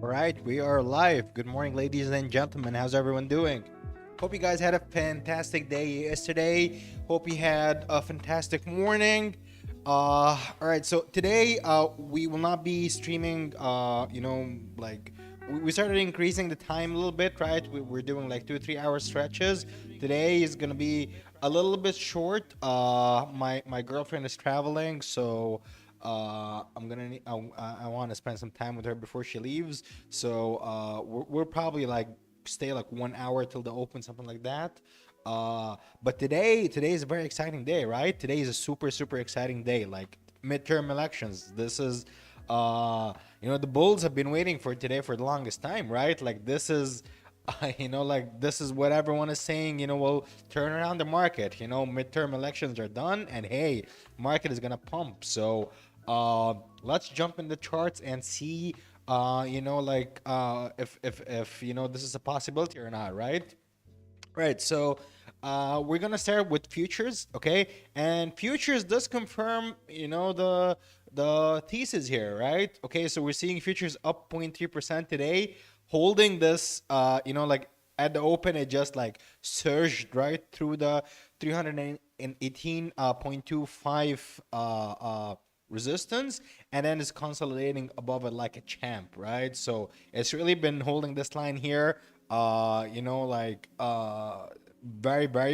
All right, we are live. Good morning, ladies and gentlemen. How's everyone doing? Hope you guys had a fantastic day yesterday. Hope you had a fantastic morning. All right, so today we will not be streaming. We started increasing the time a little bit, right? We're doing like 2 or 3 hour stretches. Today is gonna be a little bit short. My girlfriend is traveling, so I'm gonna need, I want to spend some time with her before she leaves. So we'll probably like stay like 1 hour till the open, something like that. But today is a very exciting day, right? Today is a super exciting day, like midterm elections. This is the Bulls have been waiting for today for the longest time, right? Like this is like this is what everyone is saying, will turn around the market. Midterm elections are done, and hey, market is gonna pump. So let's jump in the charts and see, if this is a possibility or not, right? Right. So we're gonna start with futures, okay? And futures does confirm, the thesis here, right? Okay, so we're seeing futures up 0.3% today, holding this, at the open, it just like surged right through the 318.25 resistance, and then it's consolidating above it like a champ, right? So it's really been holding this line here, very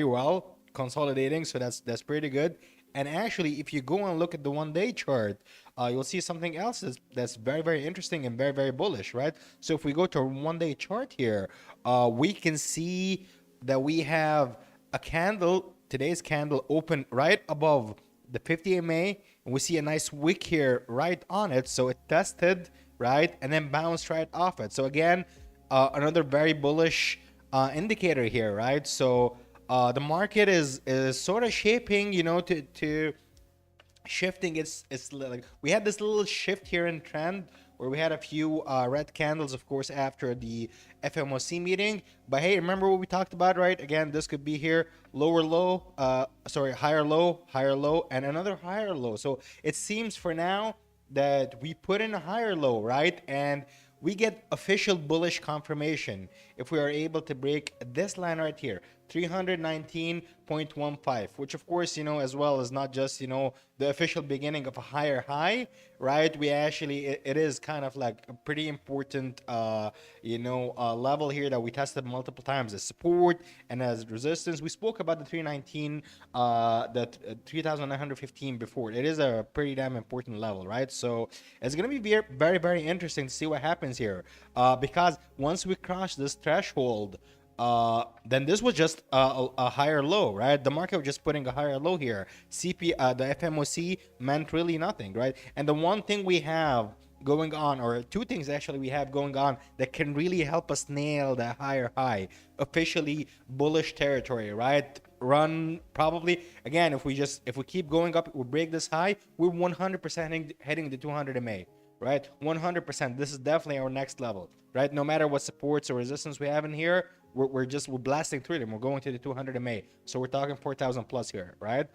well, consolidating. So that's pretty good. And actually, if you go and look at the 1 day chart, you'll see something else that's very interesting and very bullish, right? So if we go to a 1 day chart here, we can see that we have a candle, today's candle open right above the 50 MA, and we see a nice wick here right on it. So it tested, right, and then bounced right off it. So again, another very bullish indicator here, right? So the market is sort of shaping, to shifting. It's like we had this little shift here in trend where we had a few red candles, of course, after the FMOC meeting. But hey, remember what we talked about, right? Again, this could be here, lower low, higher low, and another higher low. So it seems for now that we put in a higher low, right? And we get official bullish confirmation if we are able to break this line right here, 319.15, which of course, as well is not just, the official beginning of a higher high, right? We actually, it is kind of like a pretty important, level here that we tested multiple times as support and as resistance. We spoke about the 319, the 3,915 before. It is a pretty damn important level, right? So it's going to be very interesting to see what happens here, because once we cross this threshold, then this was just a higher low, right? The market was just putting a higher low here. The FMOC meant really nothing, right? And the one thing we have going on, or two things actually we have going on that can really help us nail that higher high, officially bullish territory, right? Run probably again, if we keep going up, we break this high, we're 100% heading to 200 MA, right? 100%. This is definitely our next level, right? No matter what supports or resistance we have in here, we're blasting through them. We're going to the 200 MA. So we're talking 4,000 plus here, right?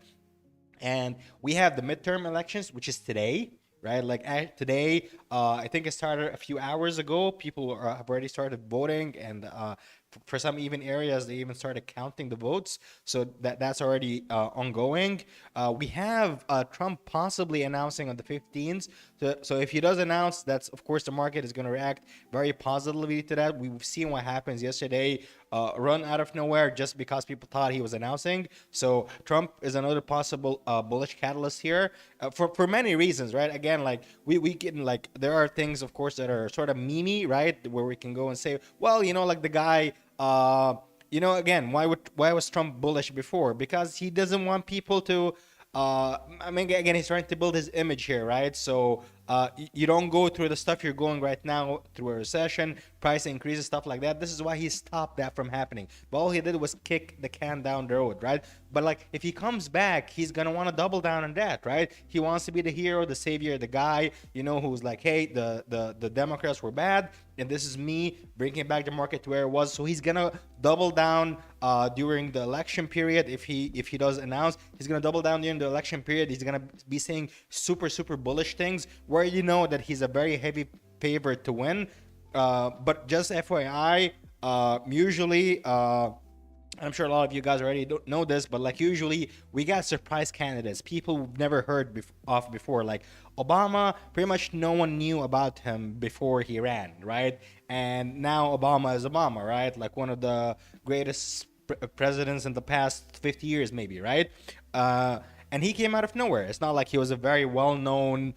And we have the midterm elections, which is today, right? Like today, I think it started a few hours ago. People have already started voting, and for some even areas, they even started counting the votes. So that's already ongoing. We have Trump possibly announcing on the 15th. So if he does announce, that's of course the market is going to react very positively to that. We've seen what happens yesterday, run out of nowhere just because people thought he was announcing. So Trump is another possible bullish catalyst here, for many reasons, right? Again, like we can, like, there are things, of course, that are sort of memey, right? Where we can go and say, well, like the guy, again, why was Trump bullish before? Because he doesn't want people to, I mean, again, he's trying to build his image here, right? So you don't go through the stuff you're going right now through a recession, price increases, stuff like that. This is why he stopped that from happening. But all he did was kick the can down the road, right? But like, if he comes back, he's gonna want to double down on that, right? He wants to be the hero, the savior, the guy, who's like, hey, the Democrats were bad, and this is me bringing back the market to where it was. So he's gonna double down during the election period. If he does announce, he's gonna double down during the election period. He's gonna be saying super bullish things where that he's a very heavy favorite to win. But just FYI, usually, I'm sure a lot of you guys already don't know this, but like usually we got surprise candidates, people we've never heard of before. Like Obama, pretty much no one knew about him before he ran, right? And now Obama is Obama, right? Like one of the greatest presidents in the past 50 years, maybe, right? And he came out of nowhere. It's not like he was a very well-known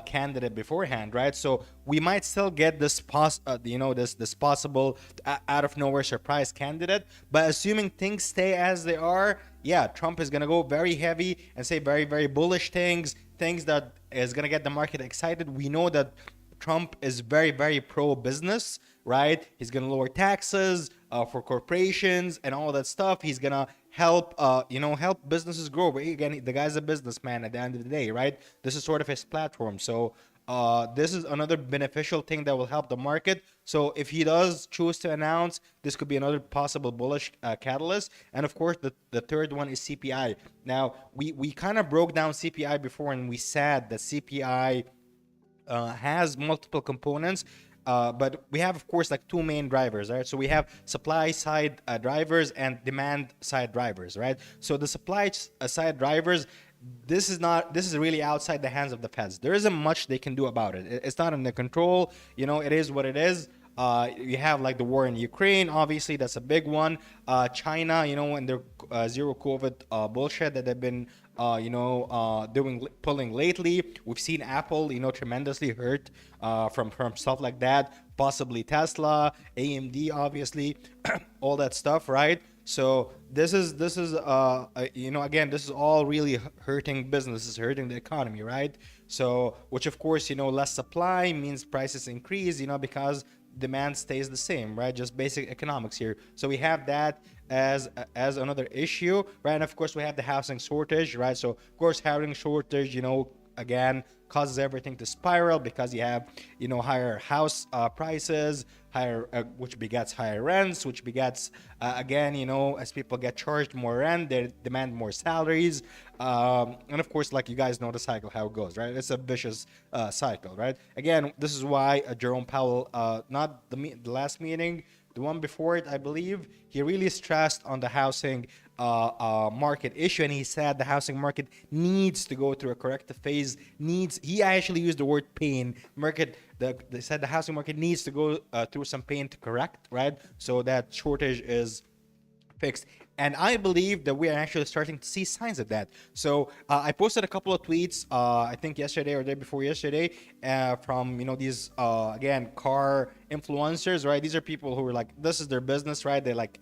candidate beforehand, right? So we might still get this possible out of nowhere surprise candidate. But assuming things stay as they are, yeah, Trump is gonna go very heavy and say very very bullish things that is gonna get the market excited. We know that Trump is very, very pro business, right? He's gonna lower taxes for corporations and all that stuff. He's gonna help businesses grow. But again, the guy's a businessman at the end of the day, right? This is sort of his platform. So this is another beneficial thing that will help the market. So if he does choose to announce, this could be another possible bullish catalyst. And of course, the third one is CPI. Now, we kind of broke down CPI before, and we said that CPI has multiple components, but we have, of course, like two main drivers, right? So we have supply side drivers and demand side drivers, right? So the supply side drivers, this is really outside the hands of the Feds. There isn't much they can do about it. It's not in their control. It is what it is. You have like the war in Ukraine, obviously that's a big one. China, and their zero COVID bullshit that they've been, pulling lately. We've seen Apple, tremendously hurt from stuff like that. Possibly Tesla, AMD, obviously, all that stuff, right? So again, this is all really hurting businesses, hurting the economy, right? So, which of course, less supply means prices increase, because demand stays the same, right? Just basic economics here. So we have that as another issue, right? And of course, we have the housing shortage, right? So of course, housing shortage, again, causes everything to spiral because you have, higher house prices, higher, which begets higher rents, which begets, again, as people get charged more rent, they demand more salaries. And of course, like you guys know the cycle, how it goes, right? It's a vicious cycle, right? Again, this is why Jerome Powell, not the last meeting, the one before it, I believe, he really stressed on the housing market issue, and he said the housing market needs to go through a corrective phase. He actually used the word pain. They said the housing market needs to go through some pain to correct, right? So that shortage is fixed. And I believe that we are actually starting to see signs of that. So I posted a couple of tweets, I think yesterday or day before yesterday, from these again car influencers, right? These are people who are like, this is their business, right? They like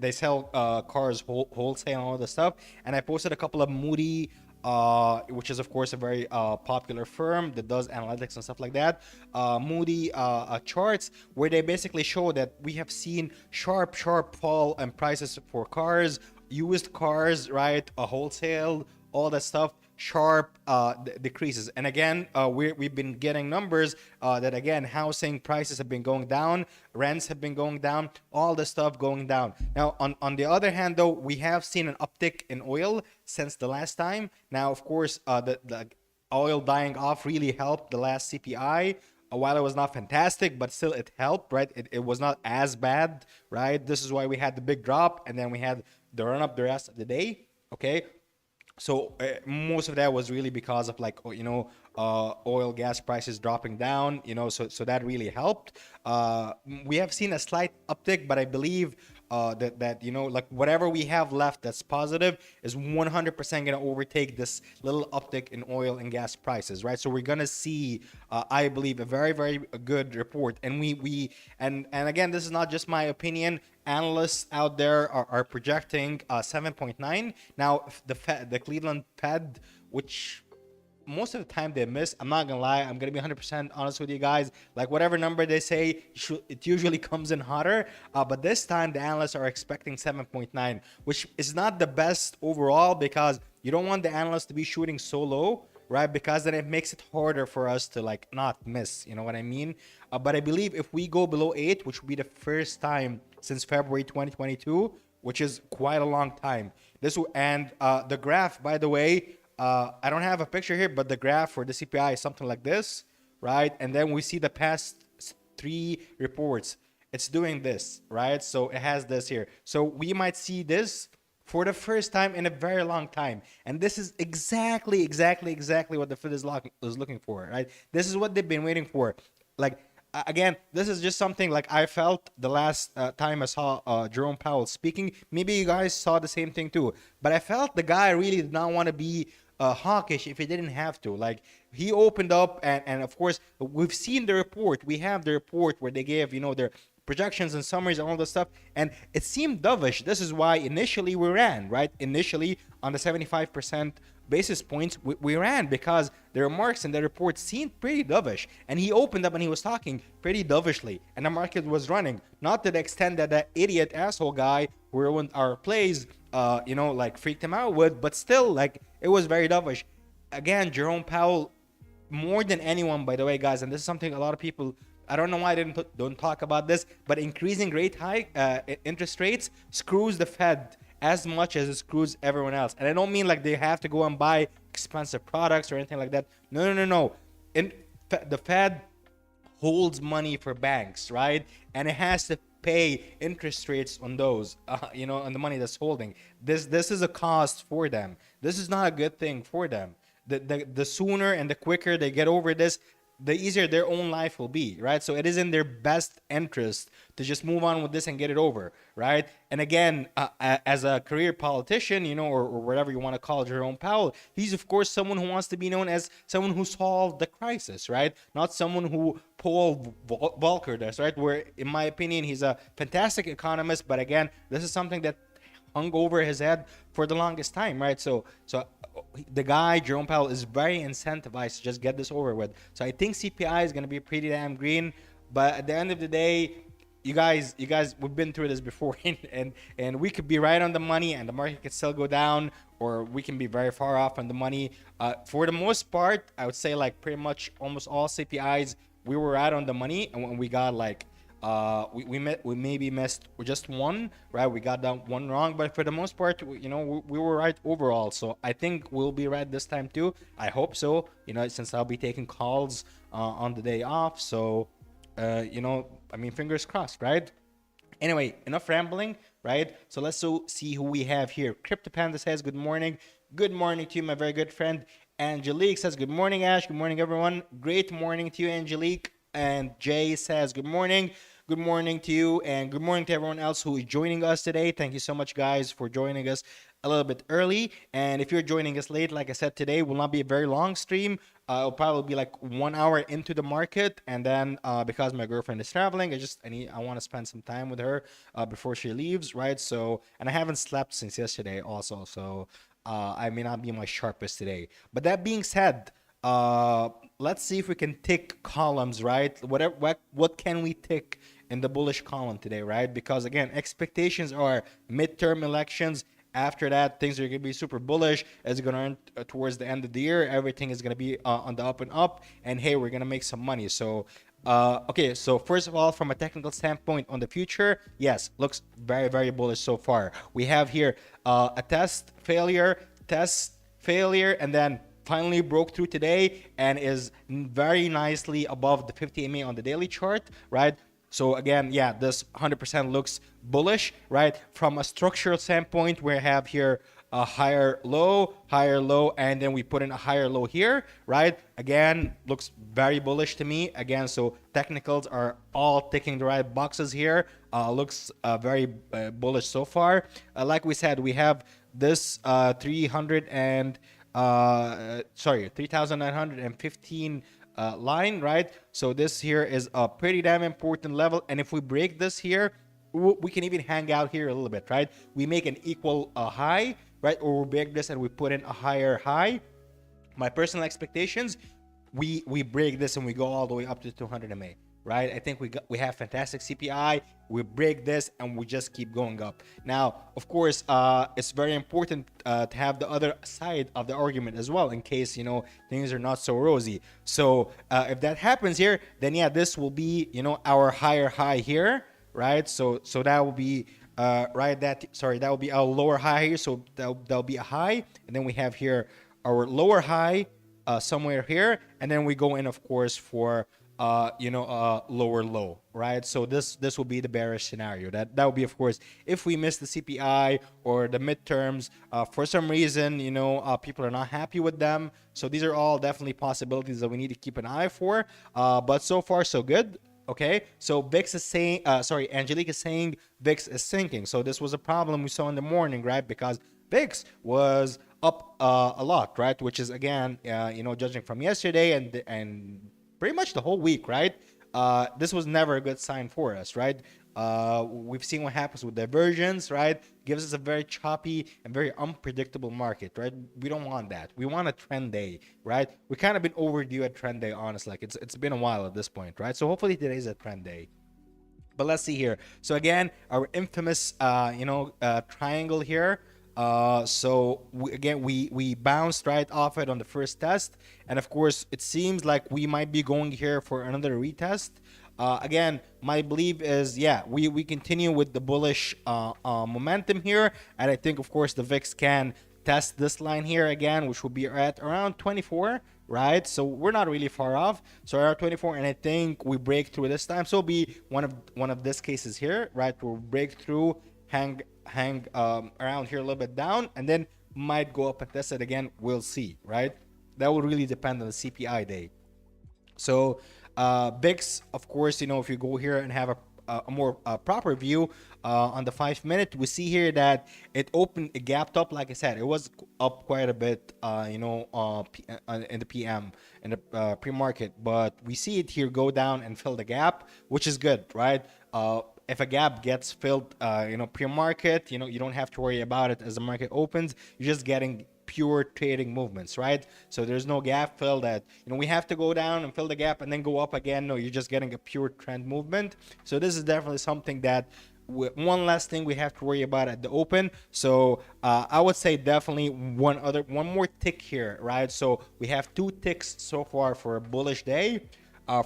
they sell cars wholesale and all this stuff. And I posted a couple of Moody, which is of course a very popular firm that does analytics and stuff like that. Moody charts where they basically show that we have seen sharp fall in prices for cars, used cars, right? Wholesale, all that stuff. Sharp decreases. And again, we've been getting numbers that again, housing prices have been going down, rents have been going down, all the stuff going down. Now, on the other hand, though, we have seen an uptick in oil since the last time. Now, of course, the oil dying off really helped the last CPI. While it was not fantastic, but still it helped, right? It was not as bad, right? This is why we had the big drop, and then we had the run up the rest of the day. Okay, so most of that was really because of like oil gas prices dropping down, so that really helped. We have seen a slight uptick, but I believe that like whatever we have left that's positive is 100% going to overtake this little uptick in oil and gas prices, right? So we're going to see I believe a very very good report. And and again, this is not just my opinion. Analysts out there are projecting 7.9. Now the Cleveland Fed, which most of the time they miss. I'm not gonna lie. I'm gonna be 100% honest with you guys. Like whatever number they say, it usually comes in hotter. But this time the analysts are expecting 7.9, which is not the best overall because you don't want the analysts to be shooting so low, right? Because then it makes it harder for us to like not miss. You know what I mean? But I believe if we go below 8, which would be the first time since February 2022, which is quite a long time. The graph, by the way. I don't have a picture here, but the graph for the CPI is something like this, right? And then we see the past 3 reports, it's doing this, right? So it has this here. So we might see this for the first time in a very long time. And this is exactly what the Fed is looking for, right? This is what they've been waiting for. Like, again, this is just something like I felt the last time I saw Jerome Powell speaking. Maybe you guys saw the same thing too. But I felt the guy really did not want to be hawkish if he didn't have to. Like, he opened up, and of course, we've seen the report. We have the report where they gave, their projections and summaries and all this stuff, and it seemed dovish. This is why initially we ran, right? Initially on the 75% basis points, we ran because the remarks in the report seemed pretty dovish, and he opened up and he was talking pretty dovishly, and the market was running, not to the extent that that idiot asshole guy who ruined our plays, like freaked him out with, but still, like, it was very dovish. Again, Jerome Powell, more than anyone, by the way, guys, and this is something a lot of people, I don't know why I don't talk about this, but increasing interest rates screws the Fed as much as it screws everyone else. And I don't mean like they have to go and buy expensive products or anything like that. No. The Fed holds money for banks, right? And it has to pay interest rates on those, on the money that's holding. This is a cost for them. This is not a good thing for them. The sooner and the quicker they get over this, the easier their own life will be, right? So it is in their best interest to just move on with this and get it over, right? And again, as a career politician, or whatever you want to call Jerome Powell, he's of course someone who wants to be known as someone who solved the crisis, right? Not someone who Paul Volcker does, right? Where, in my opinion, he's a fantastic economist, but again, this is something that hung over his head for the longest time, right? So the guy, Jerome Powell, is very incentivized to just get this over with. So I think CPI is going to be pretty damn green. But at the end of the day, you guys, we've been through this before, and we could be right on the money, and the market could still go down, or we can be very far off on the money. For the most part, I would say like pretty much almost all CPIs, we were right on the money, and when we got like we maybe missed just one, right? We got that one wrong, but for the most part, we were right overall. So I think we'll be right this time too. I hope so. Since I'll be taking calls on the day off. So fingers crossed, right? Anyway, enough rambling, right? So let's see who we have here. Crypto Panda says good morning. Good morning to you, my very good friend. Angelique says good morning, Ash. Good morning, everyone. Great morning to you, Angelique. And Jay says good morning. Good morning to you, and good morning to everyone else who is joining us today. Thank you so much, guys, for joining us a little bit early. And if you're joining us late, like I said, today will not be a very long stream. It'll probably be like 1 hour into the market, and then because my girlfriend is traveling, I want to spend some time with her before she leaves, right? So, and I haven't slept since yesterday, also, so I may not be my sharpest today. But that being said, let's see if we can tick columns, right? What can we tick in the bullish column today, right? Because again, expectations are midterm elections. After that, things are going to be super bullish. It's going to earn towards the end of the year. Everything is going to be on the up and up. And hey, we're going to make some money. So, okay. So first of all, from a technical standpoint on the future, yes, looks very, very bullish so far. We have here a test failure, and then finally broke through today and is very nicely above the 50 MA on the daily chart, right? So again, yeah, this 100% looks bullish, right? From a structural standpoint, we have here a higher low, and then we put in a higher low here, right? Again, looks very bullish to me. Again, so technicals are all ticking the right boxes here. Looks very bullish so far. Like we said, we have this 3,915 line, right? So this here is a pretty damn important level, and if we break this here, we can even hang out here a little bit, right? We make an equal high, right? Or we break this and we put in a higher high. My personal expectations, we break this and we go all the way up to 200 MA, right? I think we have fantastic CPI. We break this and we just keep going up. Now, of course, it's very important to have the other side of the argument as well, in case things are not so rosy. So if that happens here, then yeah, this will be our higher high here, right? So that will be that will be our lower high here. So that'll be a high, and then we have here our lower high somewhere here, and then we go in, of course, for lower low, right? So this will be the bearish scenario. That would be, of course, if we miss the CPI or the midterms for some reason, people are not happy with them. So these are all definitely possibilities that we need to keep an eye for. But so far so good. Okay, so VIX is saying, Angelique is saying VIX is sinking. So this was a problem we saw in the morning, right? Because VIX was up a lot, right? Which is again, judging from yesterday and pretty much the whole week, right? This was never a good sign for us, right? We've seen what happens with divergence, right? Gives us a very choppy and very unpredictable market, right? We don't want that. We want a trend day, right? We kind of been overdue at trend day, honestly. Like it's been a while at this point, right? So hopefully today's a trend day. But let's see here. So again, our infamous, triangle here. We bounced right off it on the first test, and of course, it seems like we might be going here for another retest. Again, my belief is, yeah, we continue with the bullish momentum here, and I think, of course, the VIX can test this line here again, which will be at around 24, right? So we're not really far off. So around 24, and I think we break through this time. So it'll be one of these cases here, right? We'll break through, hang around here a little bit down, and then might go up and test it again. We'll see, right? That will really depend on the CPI day. So VIX, of course, if you go here and have a more proper view on the 5 minute, we see here that it gapped up. Like I said, it was up quite a bit, in the PM, in the pre-market, but we see it here go down and fill the gap, which is good, right? If a gap gets filled, pre-market, you don't have to worry about it as the market opens. You're just getting pure trading movements, right? So there's no gap fill that, we have to go down and fill the gap and then go up again. No, you're just getting a pure trend movement. So this is definitely something that one last thing we have to worry about at the open. So I would say definitely one more tick here, right? So we have 2 ticks so far for a bullish day.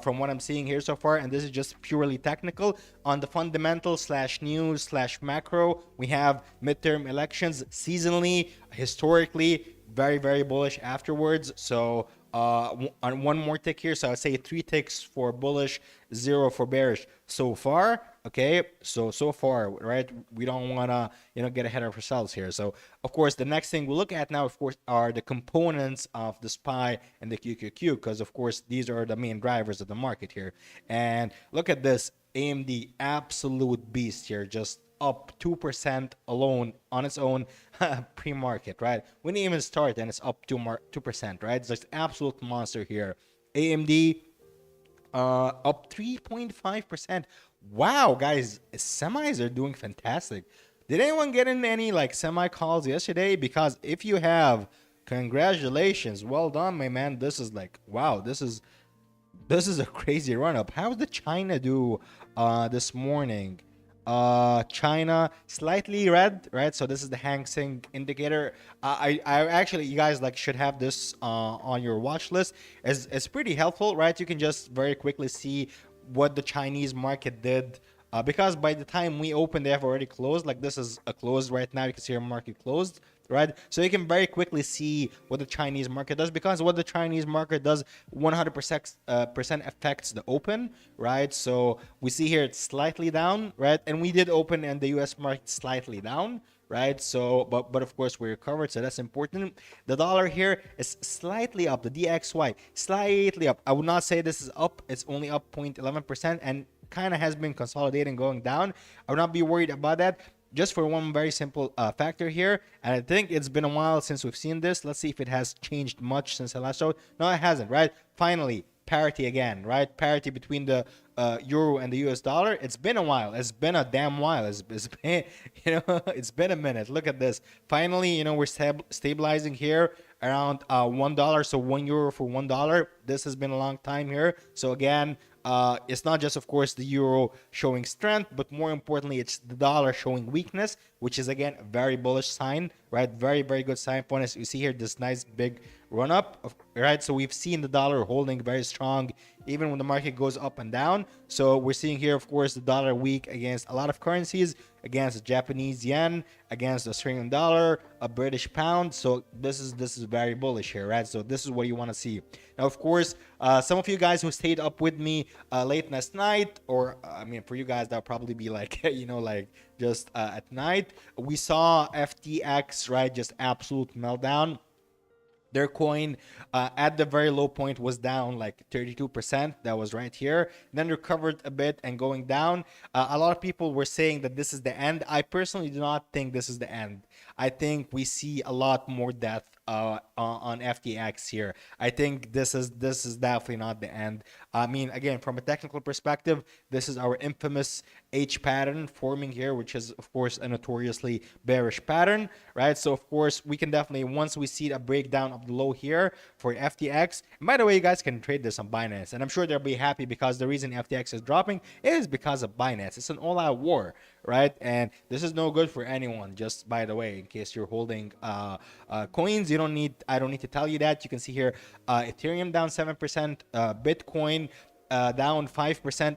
From what I'm seeing here so far, and this is just purely technical. On the fundamental / news / macro, we have midterm elections seasonally, historically, very, very bullish afterwards. So on one more tick here, so I'd say 3 ticks for bullish, 0 for bearish so far. Okay, so far, right? We don't want to get ahead of ourselves here. So of course, the next thing we'll look at now, of course, are the components of the SPY and the QQQ, because of course these are the main drivers of the market here. And look at this, AMD, absolute beast here, just up 2% alone on its own pre-market, right? We didn't even start and it's up 2%, right? So it's absolute monster here. AMD up 3.5%. Wow, guys, semis are doing fantastic. Did anyone get in any like semi calls yesterday? Because if you have, congratulations, well done, my man. This is like, wow, this is a crazy run up. How did China do this morning? China slightly red, right? So this is the Hang Seng indicator. I actually, you guys like should have this on your watch list. It's pretty helpful, right? You can just very quickly see what the Chinese market did. Because by the time we open, they have already closed. Like this is a closed right now. You can see our market closed, right? So you can very quickly see what the Chinese market does, because what the Chinese market does 100% percent affects the open, right? So we see here it's slightly down, right? And we did open and the US market slightly down, right? So but of course we recovered, so that's important. The dollar here is slightly up, the DXY slightly up. I would not say this is up, it's only up 0.11%, and kind of has been consolidating, going down. I would not be worried about that, just for one very simple factor here. And I think it's been a while since we've seen this. Let's see if it has changed much since I last showed. No, it hasn't, right? Finally, parity again, right? Parity between the euro and the US dollar. It's been a while. It's been a damn while. It's been, it's been a minute. Look at this. Finally, we're stabilizing here around $1. So €1 for $1. This has been a long time here. So again, it's not just, of course, the euro showing strength, but more importantly, it's the dollar showing weakness, which is, again, a very bullish sign, right? Very, very good sign for us. You see here this nice big run up, right? So we've seen the dollar holding very strong, even when the market goes up and down. So we're seeing here, of course, the dollar weak against a lot of currencies, against the Japanese yen, against the Australian dollar, a British pound. So this is very bullish here, right? So this is what you want to see. Now, of course, some of you guys who stayed up with me late last night, or I mean, for you guys, that'll probably be like, like just at night, we saw FTX, right? Just absolute meltdown. Their coin at the very low point was down like 32%. That was right here. Then recovered a bit and going down. A lot of people were saying that this is the end. I personally do not think this is the end. I think we see a lot more death on FTX here. I think this is definitely not the end. I mean, again, from a technical perspective, this is our infamous H pattern forming here, which is of course a notoriously bearish pattern, right? So of course we can definitely, once we see a breakdown of the low here for FTX, and by the way, you guys can trade this on Binance, and I'm sure they'll be happy because the reason FTX is dropping is because of Binance. It's an all-out war, right? And this is no good for anyone. Just by the way, in case you're holding coins, I don't need to tell you that. You can see here, Ethereum down 7%, Bitcoin down 5%,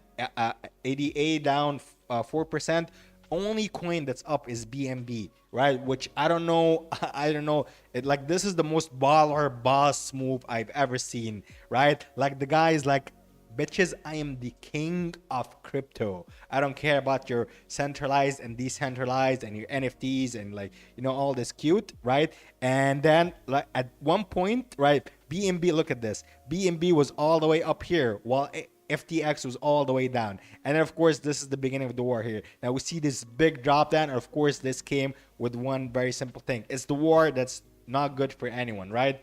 ADA down 4%. Only coin that's up is BNB, right? Which I don't know. I don't know. Like, this is the most baller boss move I've ever seen, right? Like, the guy is like, bitches, I am the king of crypto. I don't care about your centralized and decentralized and your NFTs and like, all this cute, right? And then like at one point, right, BNB, look at this. BNB was all the way up here while FTX was all the way down. And then of course, this is the beginning of the war here. Now we see this big drop down. And of course, this came with one very simple thing. It's the war that's not good for anyone, right?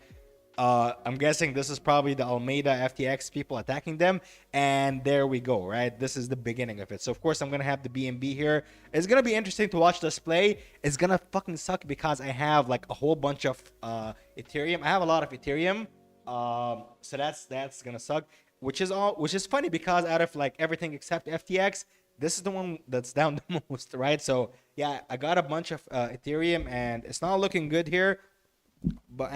I'm guessing this is probably the Alameda FTX people attacking them. And there we go, right? This is the beginning of it. So, of course, I'm going to have the BNB here. It's going to be interesting to watch this play. It's going to fucking suck because I have like a whole bunch of Ethereum. I have a lot of Ethereum. So that's going to suck. Which is funny because out of like everything except FTX, this is the one that's down the most, right? So, yeah, I got a bunch of Ethereum and it's not looking good here. But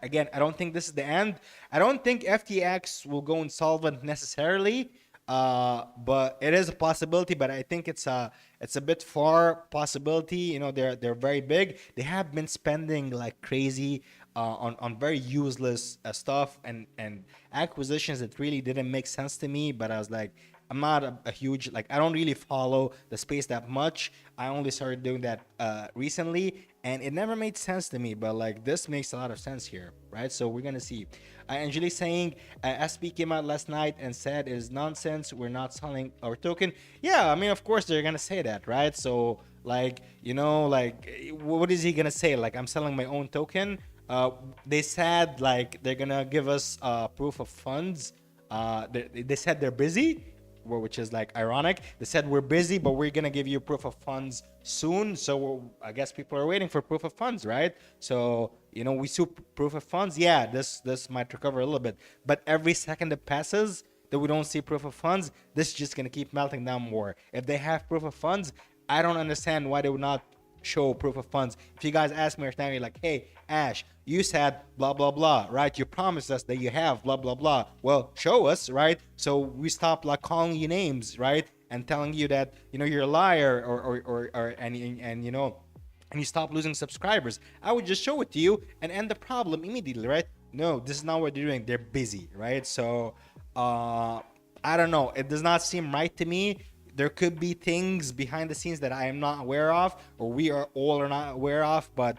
again, I don't think this is the end. I don't think FTX will go insolvent necessarily, but it is a possibility. But I think it's a bit far possibility. They're very big. They have been spending like crazy on very useless stuff and acquisitions that really didn't make sense to me. But I was like, I'm not a huge, like, I don't really follow the space that much. I only started doing that recently, and it never made sense to me. But like, this makes a lot of sense here, right? So we're gonna see. Angeli saying SP came out last night and said it is nonsense. We're not selling our token. Yeah, I mean, of course they're gonna say that, right? So like, like, what is he gonna say? Like, I'm selling my own token. They said like they're gonna give us proof of funds. They said they're busy, which is like ironic. They said we're busy, but we're gonna give you proof of funds soon. So I guess people are waiting for proof of funds, right? So we see proof of funds. Yeah, this might recover a little bit, but every second that passes that we don't see proof of funds, this is just gonna keep melting down more. If they have proof of funds, I don't understand why they would not show proof of funds. If you guys ask me right now, you're like, hey, Ash, you said blah, blah, blah, right? You promised us that you have blah, blah, blah. Well, show us, right? So we stop like calling you names, right? And telling you that, you're a liar and you stop losing subscribers. I would just show it to you and end the problem immediately, right? No, this is not what they're doing. They're busy, right? So, I don't know. It does not seem right to me. There could be things behind the scenes that I am not aware of, or we are all are not aware of, but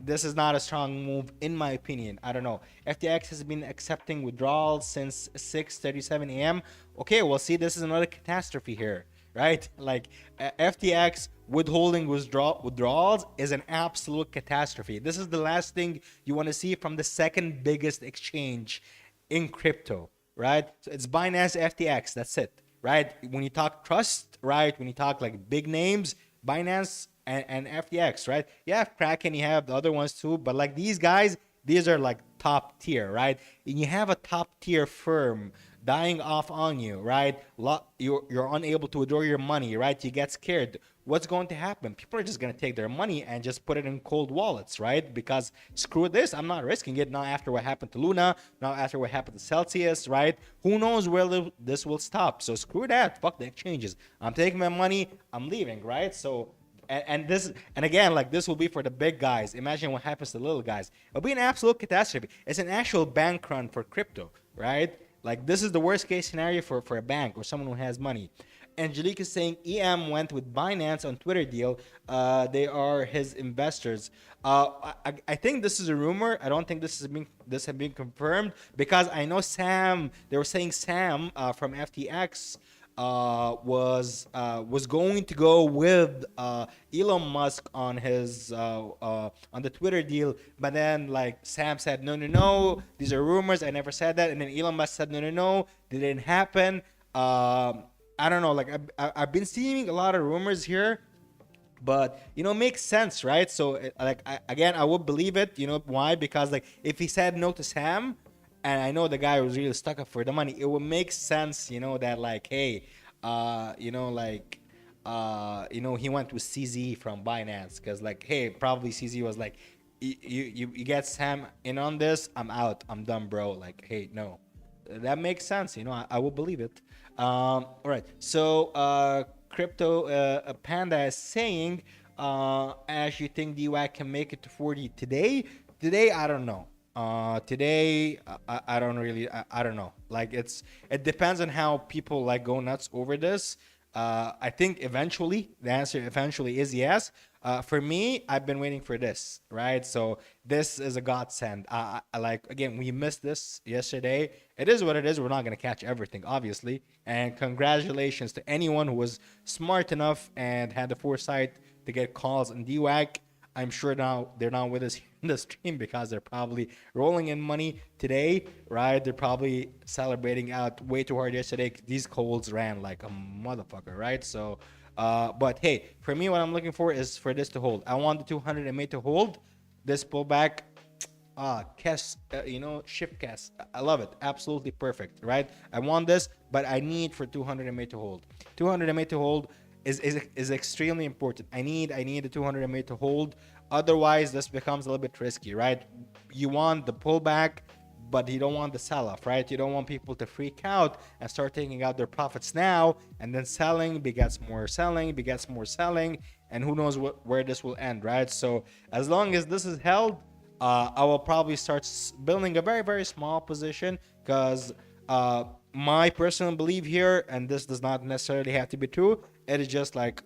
this is not a strong move in my opinion. I don't know. FTX has been accepting withdrawals since 6:37 a.m. Okay, well, see, this is another catastrophe here, right? Like, FTX withholding withdrawals is an absolute catastrophe. This is the last thing you want to see from the second biggest exchange in crypto, right? So it's Binance FTX. That's it. Right? When you talk trust, right? When you talk like big names, Binance and FTX, right? You have Kraken, you have the other ones too, but like these guys, these are like top tier, right? And you have a top tier firm dying off on you, right? You're unable to withdraw your money, right? You get scared. What's going to happen? People are just going to take their money and just put it in cold wallets, right? Because screw this, I'm not risking it. Now after what happened to Luna, now after what happened to Celsius, right? Who knows where this will stop? So screw that. Fuck the exchanges. I'm taking my money. I'm leaving, right? So And again, like this will be for the big guys. Imagine what happens to the little guys. It'll be an absolute catastrophe. It's an actual bank run for crypto, right? Like this is the worst case scenario for a bank or someone who has money. Angelique is saying EM went with Binance on Twitter deal. They are his investors. I think this is a rumor. I don't think this has been confirmed because I know Sam. They were saying Sam from FTX was going to go with Elon Musk on his on the Twitter deal, but then like Sam said no no no, these are rumors. I never said that, and then Elon Musk said no no no, it didn't happen. I don't know. Like I've been seeing a lot of rumors here, but makes sense, right? So again, I would believe it. You know why? Because like if he said no to Sam, and I know the guy was really stuck up for the money, it would make sense. That like hey, he went with CZ from Binance because like hey, probably CZ was like, you get Sam in on this, I'm out, I'm done, bro. Like hey, no, that makes sense. I will believe it. All right. So, crypto panda is saying, Ash, you think DWAC can make it to 40 today? Today, I don't know. Today, I don't really, I don't know. Like it depends on how people like go nuts over this. I think eventually the answer eventually is yes. For me, I've been waiting for this, right? So this is a godsend. Like again, we missed this yesterday. It is what it is. We're not gonna catch everything, obviously. And congratulations to anyone who was smart enough and had the foresight to get calls on DWAC. I'm sure now they're not with us in the stream because they're probably rolling in money today, right? They're probably celebrating out way too hard yesterday. These colds ran like a motherfucker, right? So, but hey, for me, what I'm looking for is for this to hold. I want the 200 MA to hold. This pullback, Kes, shift Kes. I love it. Absolutely perfect, right? I want this, but I need for 200 MA to hold. 200 MA to hold is extremely important. I need the 200 MA to hold. Otherwise, this becomes a little bit risky, right? You want the pullback, but you don't want the sell-off, right? You don't want people to freak out and start taking out their profits now, and then selling begets more selling, and who knows where this will end, right? So as long as this is held, I will probably start building a very, very small position because my personal belief here, and this does not necessarily have to be true, it is just like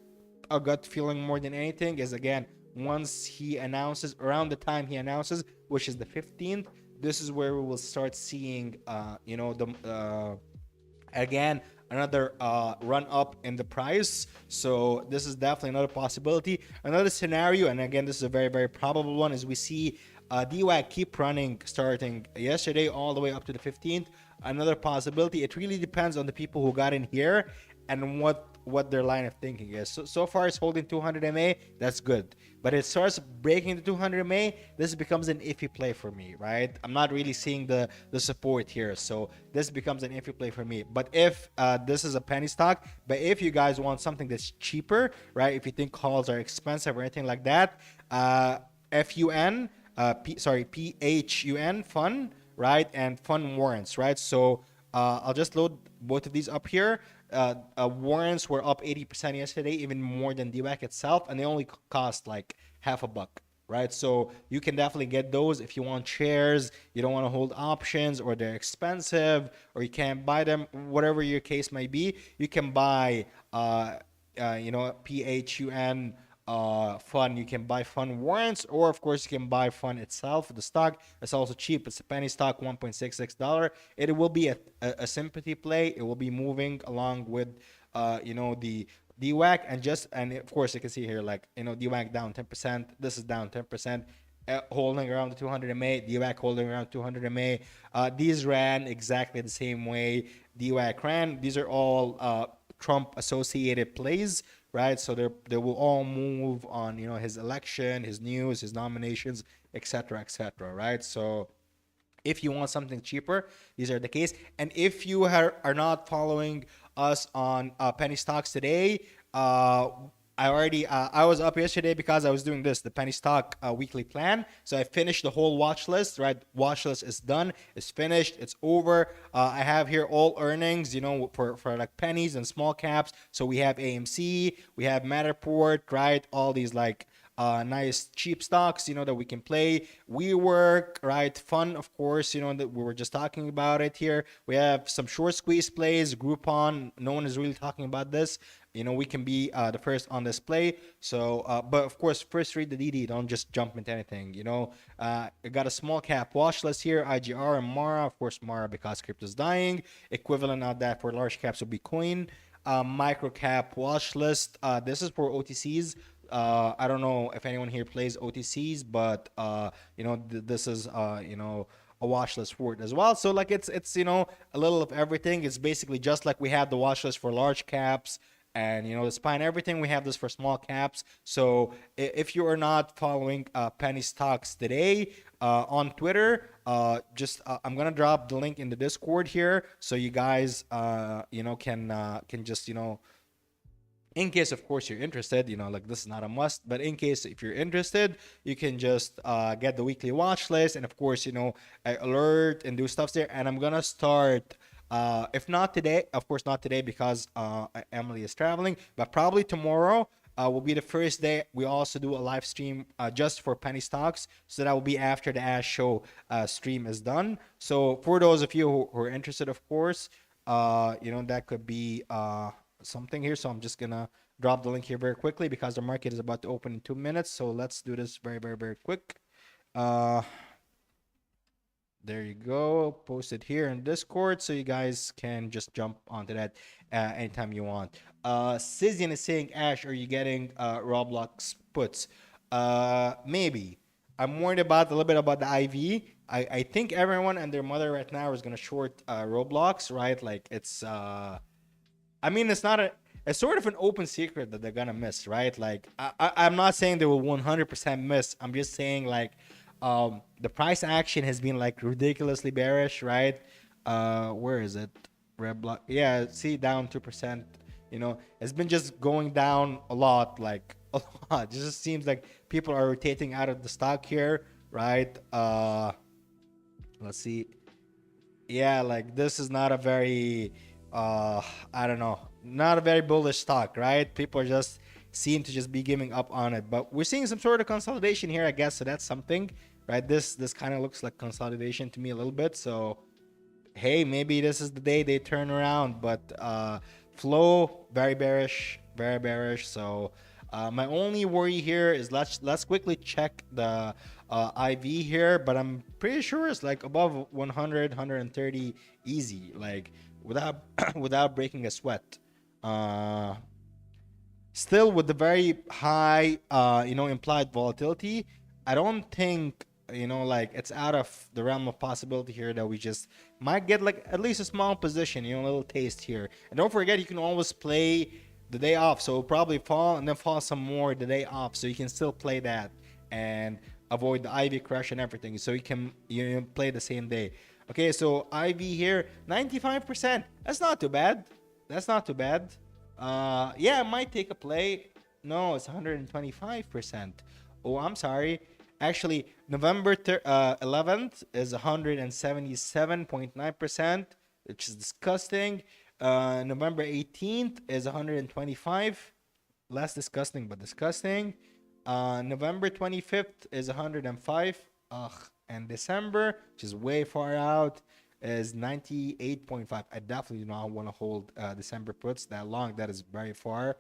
a gut feeling more than anything, is again, once he announces, around the time he announces, which is the 15th, this is where we will start seeing, again, another run up in the price. So this is definitely another possibility. Another scenario, and again, this is a very, very probable one, is we see DWAC keep running starting yesterday all the way up to the 15th. Another possibility. It really depends on the people who got in here and what their line of thinking is. So far it's holding 200 MA, that's good. But it starts breaking the 200 MA, this becomes an iffy play for me, right? I'm not really seeing the support here. So this becomes an iffy play for me. But if this is a penny stock, but if you guys want something that's cheaper, right? If you think calls are expensive or anything like that, FUN, PHUN, fun, right? And fun warrants, right? So I'll just load both of these up here. Warrants were up 80% yesterday, even more than DWAC itself, and they only cost like half a buck, right? So you can definitely get those if you want shares, you don't want to hold options, or they're expensive, or you can't buy them, whatever your case may be. You can buy, PHUN. Fun, you can buy fun warrants, or of course you can buy fun itself. The stock is also cheap. It's a penny stock, $1.66. It will be a sympathy play. It will be moving along with the DWAC, and of course you can see here, like, DWAC down 10%. This is down 10%. Holding around the 200 MA, DWAC holding around 200 MA. These ran exactly the same way DWAC ran. These are all Trump associated plays, right? So they will all move on, his election, his news, his nominations, etc., etc., right? So if you want something cheaper, these are the case. And if you are not following us on penny stocks today, I was up yesterday because I was doing this, the penny stock weekly plan. So I finished the whole watch list, right? Watch list is done, it's finished, it's over. I have here all earnings, for like pennies and small caps. So we have AMC, we have Matterport, right? All these like nice cheap stocks, that we can play. WeWork, right? Fun, of course, that we were just talking about it here. We have some short squeeze plays, Groupon. No one is really talking about this. We can be the first on display. So, but of course, first read the DD. Don't just jump into anything. I got a small cap watch list here, IGR and Mara. Of course, Mara because crypto's dying. Equivalent of that for large caps would be Coin. Micro cap watch list. This is for OTCs. I don't know if anyone here plays OTCs, but this is a watch list for it as well. So like it's a little of everything. It's basically just like we had the watch list for large caps and the spine everything. We have this for small caps. So if you are not following penny stocks today on Twitter, just I'm gonna drop the link in the Discord here so you guys can just in case of course you're interested, like this is not a must, but in case if you're interested, you can just get the weekly watch list and of course alert and do stuff there. And I'm gonna start if not today, of course not today because Emily is traveling, but probably tomorrow will be the first day we also do a live stream just for penny stocks. So that will be after the Ash Show stream is done. So for those of you who are interested, of course, that could be something here. So I'm just gonna drop the link here very quickly because the market is about to open in 2 minutes. So let's do this very, very, very quick. There you go. Post it here in Discord so you guys can just jump onto that anytime you want. Sizian is saying, Ash, are you getting Roblox puts? Maybe. I'm worried about a little bit about the IV. I think everyone and their mother right now is gonna short Roblox, right? Like it's it's not it's sort of an open secret that they're gonna miss, right? Like I'm not saying they will 100% miss. I'm just saying like the price action has been like ridiculously bearish, right? Where is it? Red block. Yeah, see down 2%. It's been just going down a lot, like a lot. It just seems like people are rotating out of the stock here, right? Let's see. Yeah, like this is not a very I don't know, not a very bullish stock, right? People just seem to just be giving up on it, but we're seeing some sort of consolidation here, I guess. So that's something, right? This kind of looks like consolidation to me a little bit. So hey, maybe this is the day they turn around. But flow very bearish, very bearish. So my only worry here is let's quickly check the IV here, but I'm pretty sure it's like above 100, 130 easy, like without without breaking a sweat. Still with the very high implied volatility, I don't think like it's out of the realm of possibility here that we just might get like at least a small position, a little taste here. And don't forget, you can always play the day off, so it'll probably fall and then fall some more the day off, so you can still play that and avoid the IV crash and everything, so you can play the same day. Okay, so IV here 95%. That's not too bad. That's not too bad. Yeah, I might take a play. No, it's 125%. Oh, I'm sorry. Actually, November 11th is 177.9%, which is disgusting. November 18th is 125. Less disgusting, but disgusting. November 25th is 105. Ugh. And December, which is way far out, is 98.5. I definitely do not want to hold December puts that long. That is very far.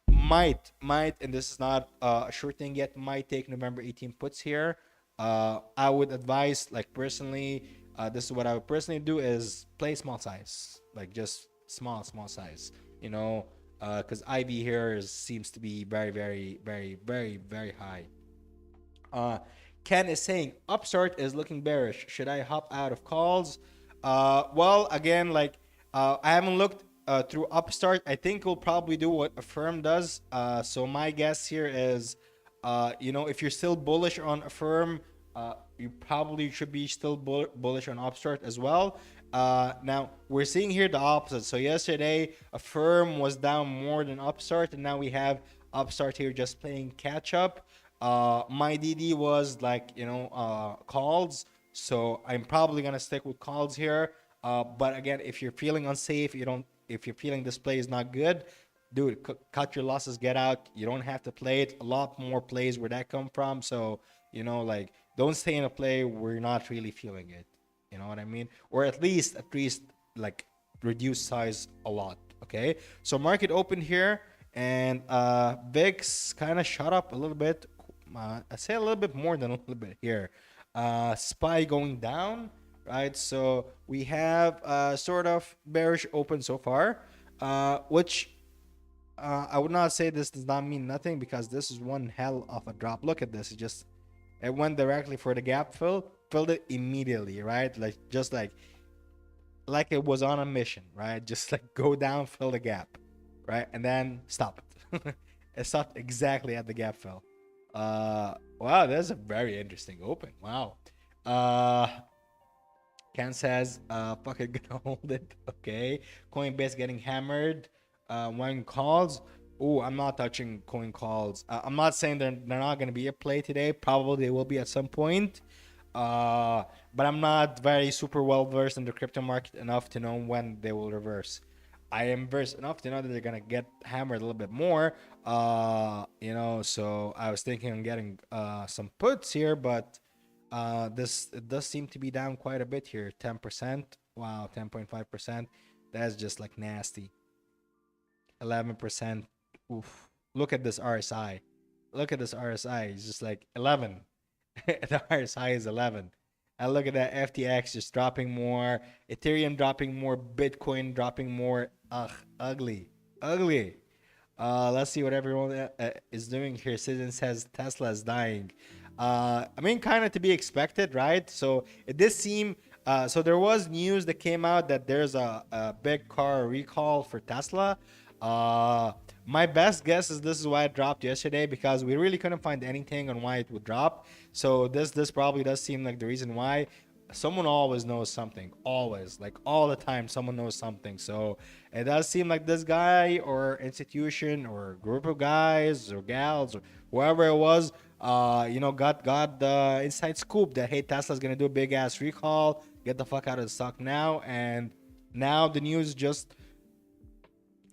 Might, and this is not a sure thing yet, might take November 18 puts here. I would advise, like personally, this is what I would personally do is play small size, like just small size, because IV here seems to be very, very, very, very, very high. Ken is saying Upstart is looking bearish. Should I hop out of calls? Well, again, like I haven't looked through Upstart. I think we'll probably do what Affirm does. So my guess here is, if you're still bullish on Affirm, you probably should be still bullish on Upstart as well. Now we're seeing here the opposite. So yesterday, Affirm was down more than Upstart, and now we have Upstart here just playing catch up. My DD was like calls, so I'm probably gonna stick with calls here. But again, if you're feeling unsafe, you don't. If you're feeling this play is not good, dude, cut your losses, get out. You don't have to play it. A lot more plays where that come from. So like don't stay in a play where you're not really feeling it. You know what I mean? Or at least like reduce size a lot. Okay. So market opened here, and VIX kind of shot up a little bit. I say a little bit more than a little bit here. SPY going down, right? So we have sort of bearish open so far, which I would not say this does not mean nothing, because this is one hell of a drop. Look at this. It went directly for the gap fill, filled it immediately, right? Like just like it was on a mission, right? Just like go down, fill the gap, right? And then stop it. It stopped exactly at the gap fill. Wow, that's a very interesting open. Wow. Uh Ken says, fuck it, gonna hold it. Okay. Coinbase getting hammered. When calls. Oh, I'm not touching coin calls. I'm not saying they're not gonna be a play today. Probably they will be at some point. But I'm not very super well versed in the crypto market enough to know when they will reverse. I am versed enough to know that they're gonna get hammered a little bit more. So I was thinking of getting some puts here, but this it does seem to be down quite a bit here. 10%. Wow, 10.5%. That's just like nasty. 11%. Oof. Look at this RSI. Look at this RSI. It's just like 11. The RSI is 11. And look at that FTX just dropping more, Ethereum dropping more, Bitcoin dropping more. Ugh, ugly, ugly. Let's see what everyone is doing here. Citizen says Tesla is dying. I mean, kind of to be expected, right? So it did seem. So there was news that came out that there's a big car recall for Tesla. My best guess is this is why it dropped yesterday, because we really couldn't find anything on why it would drop. So this probably does seem like the reason why. Someone always knows something, always, like all the time someone knows something. So it does seem like this guy or institution or group of guys or gals or whoever it was, got the inside scoop that, hey, Tesla's gonna do a big ass recall, get the fuck out of the stock now. And now the news just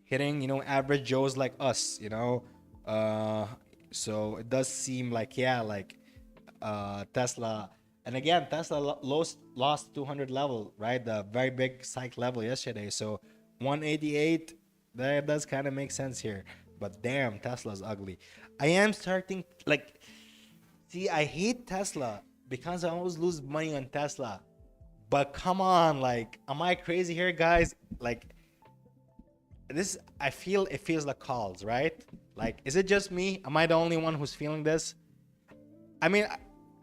hitting average joes like us. So it does seem like, yeah, like Tesla. And again, Tesla lost 200 level, right? The very big psych level yesterday. So 188, that does kind of make sense here. But damn, Tesla's ugly. I am starting, like, see, I hate Tesla because I always lose money on Tesla. But come on, like, am I crazy here, guys? Like, this, I feel it feels like calls, right? Like, is it just me? Am I the only one who's feeling this? I mean,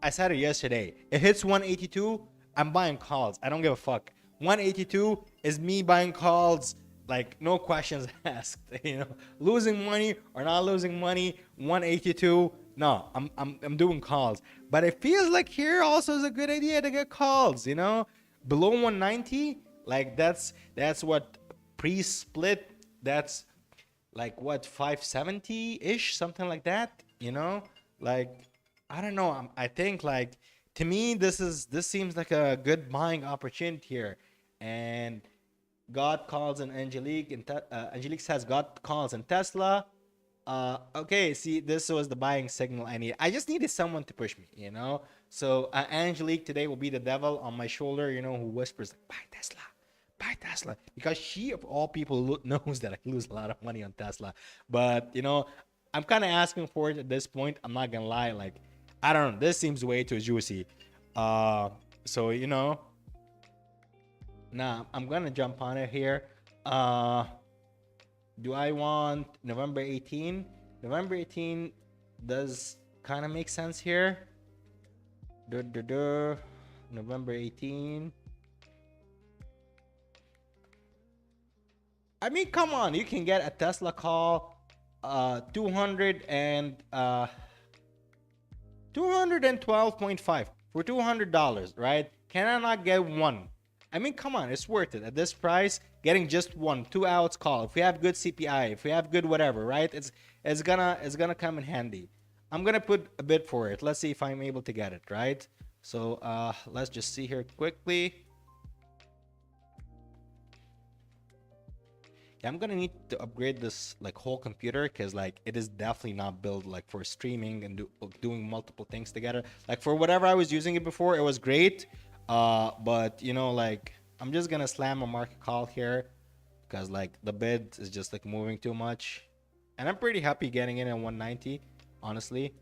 I said it yesterday. It hits 182, I'm buying calls. I don't give a fuck. 182 is me buying calls, like no questions asked. Losing money or not losing money. 182, no, I'm doing calls. But it feels like here also is a good idea to get calls. Below 190, like that's what pre-split. That's like what 570 ish, something like that. Like. I don't know. I think, like, to me this seems like a good buying opportunity here. And God calls and Angelique, and Angelique says God calls and Tesla. Okay, see, this was the buying signal I need. I just needed someone to push me. So Angelique today will be the devil on my shoulder, who whispers like, buy Tesla, because she of all people knows that I lose a lot of money on Tesla. But I'm kind of asking for it at this point. I'm not gonna lie, like. I don't know. This seems way too juicy. So nah, I'm gonna jump on it here. Do I want November 18? November 18 does kind of make sense here. November 18. I mean, come on, you can get a Tesla call, 200 and 212.5 for $200, right? Can I not get one? I mean, come on, it's worth it at this price. Getting just 1, 2 outs call. If we have good CPI, if we have good whatever, right? It's gonna come in handy. I'm gonna put a bid for it. Let's see if I'm able to get it, right? So let's just see here quickly. Yeah, I'm gonna need to upgrade this like whole computer because like it is definitely not built like for streaming and doing multiple things together. Like for whatever I was using it before, it was great. But you know, like I'm just gonna slam a market call here because like the bid is just like moving too much, and I'm pretty happy getting in at 190, honestly.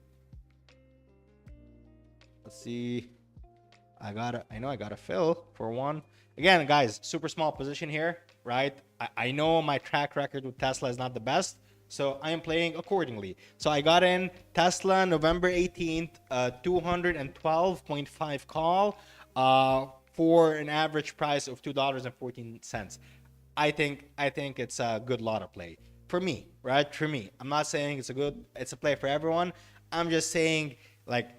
Let's see. I know I gotta fill for one. Again, guys, super small position here, right? I know my track record with Tesla is not the best, so I am playing accordingly. So I got in Tesla November 18th, 212.5 call, for an average price of $2.14. I think it's a good lot of play for me, right? For me, I'm not saying it's a play for everyone. I'm just saying like,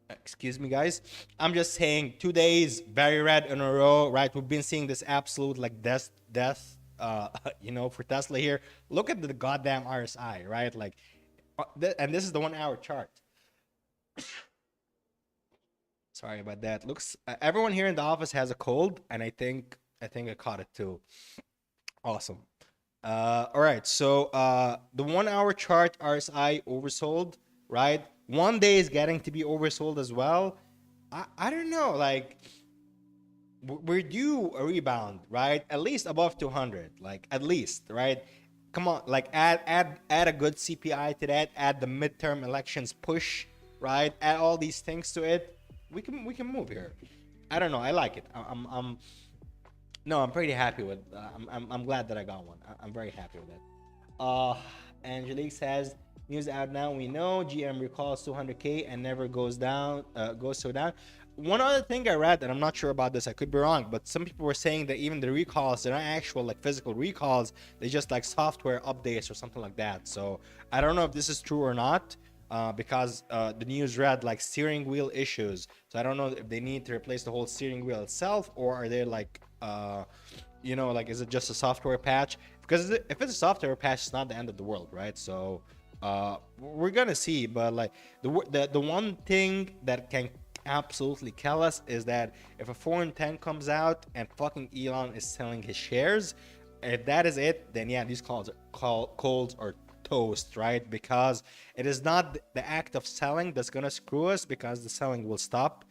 excuse me guys, I'm just saying 2 days very red in a row, right? We've been seeing this absolute like death for Tesla here. Look at the goddamn RSI, right? Like and this is the 1 hour chart. Sorry about that. Looks everyone here in the office has a cold, and I think I caught it too. Awesome. All right. So the 1 hour chart RSI oversold, right? 1 day is getting to be oversold as well. I don't know. Like we're due a rebound, right? At least above 200, like at least, right? Come on, like add a good CPI to that. Add the midterm elections push, right? Add all these things to it. We can move here. I don't know. I like it. I'm no, I'm pretty happy with. I'm glad that I got one. I'm very happy with it. Uh, Angelique says news out now. We know GM recalls 200K and never goes down. Goes so down. One other thing I read, and I'm not sure about this. I could be wrong, but some people were saying that even the recalls, they're not actual like physical recalls. They just like software updates or something like that. So I don't know if this is true or not. Because the news read like steering wheel issues. So I don't know if they need to replace the whole steering wheel itself, or are they like, like is it just a software patch? Because if it's a software patch, it's not the end of the world, right? So we're gonna see. But like the one thing that can absolutely kill us is that if a foreign tank comes out and fucking Elon is selling his shares, if that is it, then yeah, these calls are toast, right? Because it is not the act of selling that's gonna screw us, because the selling will stop.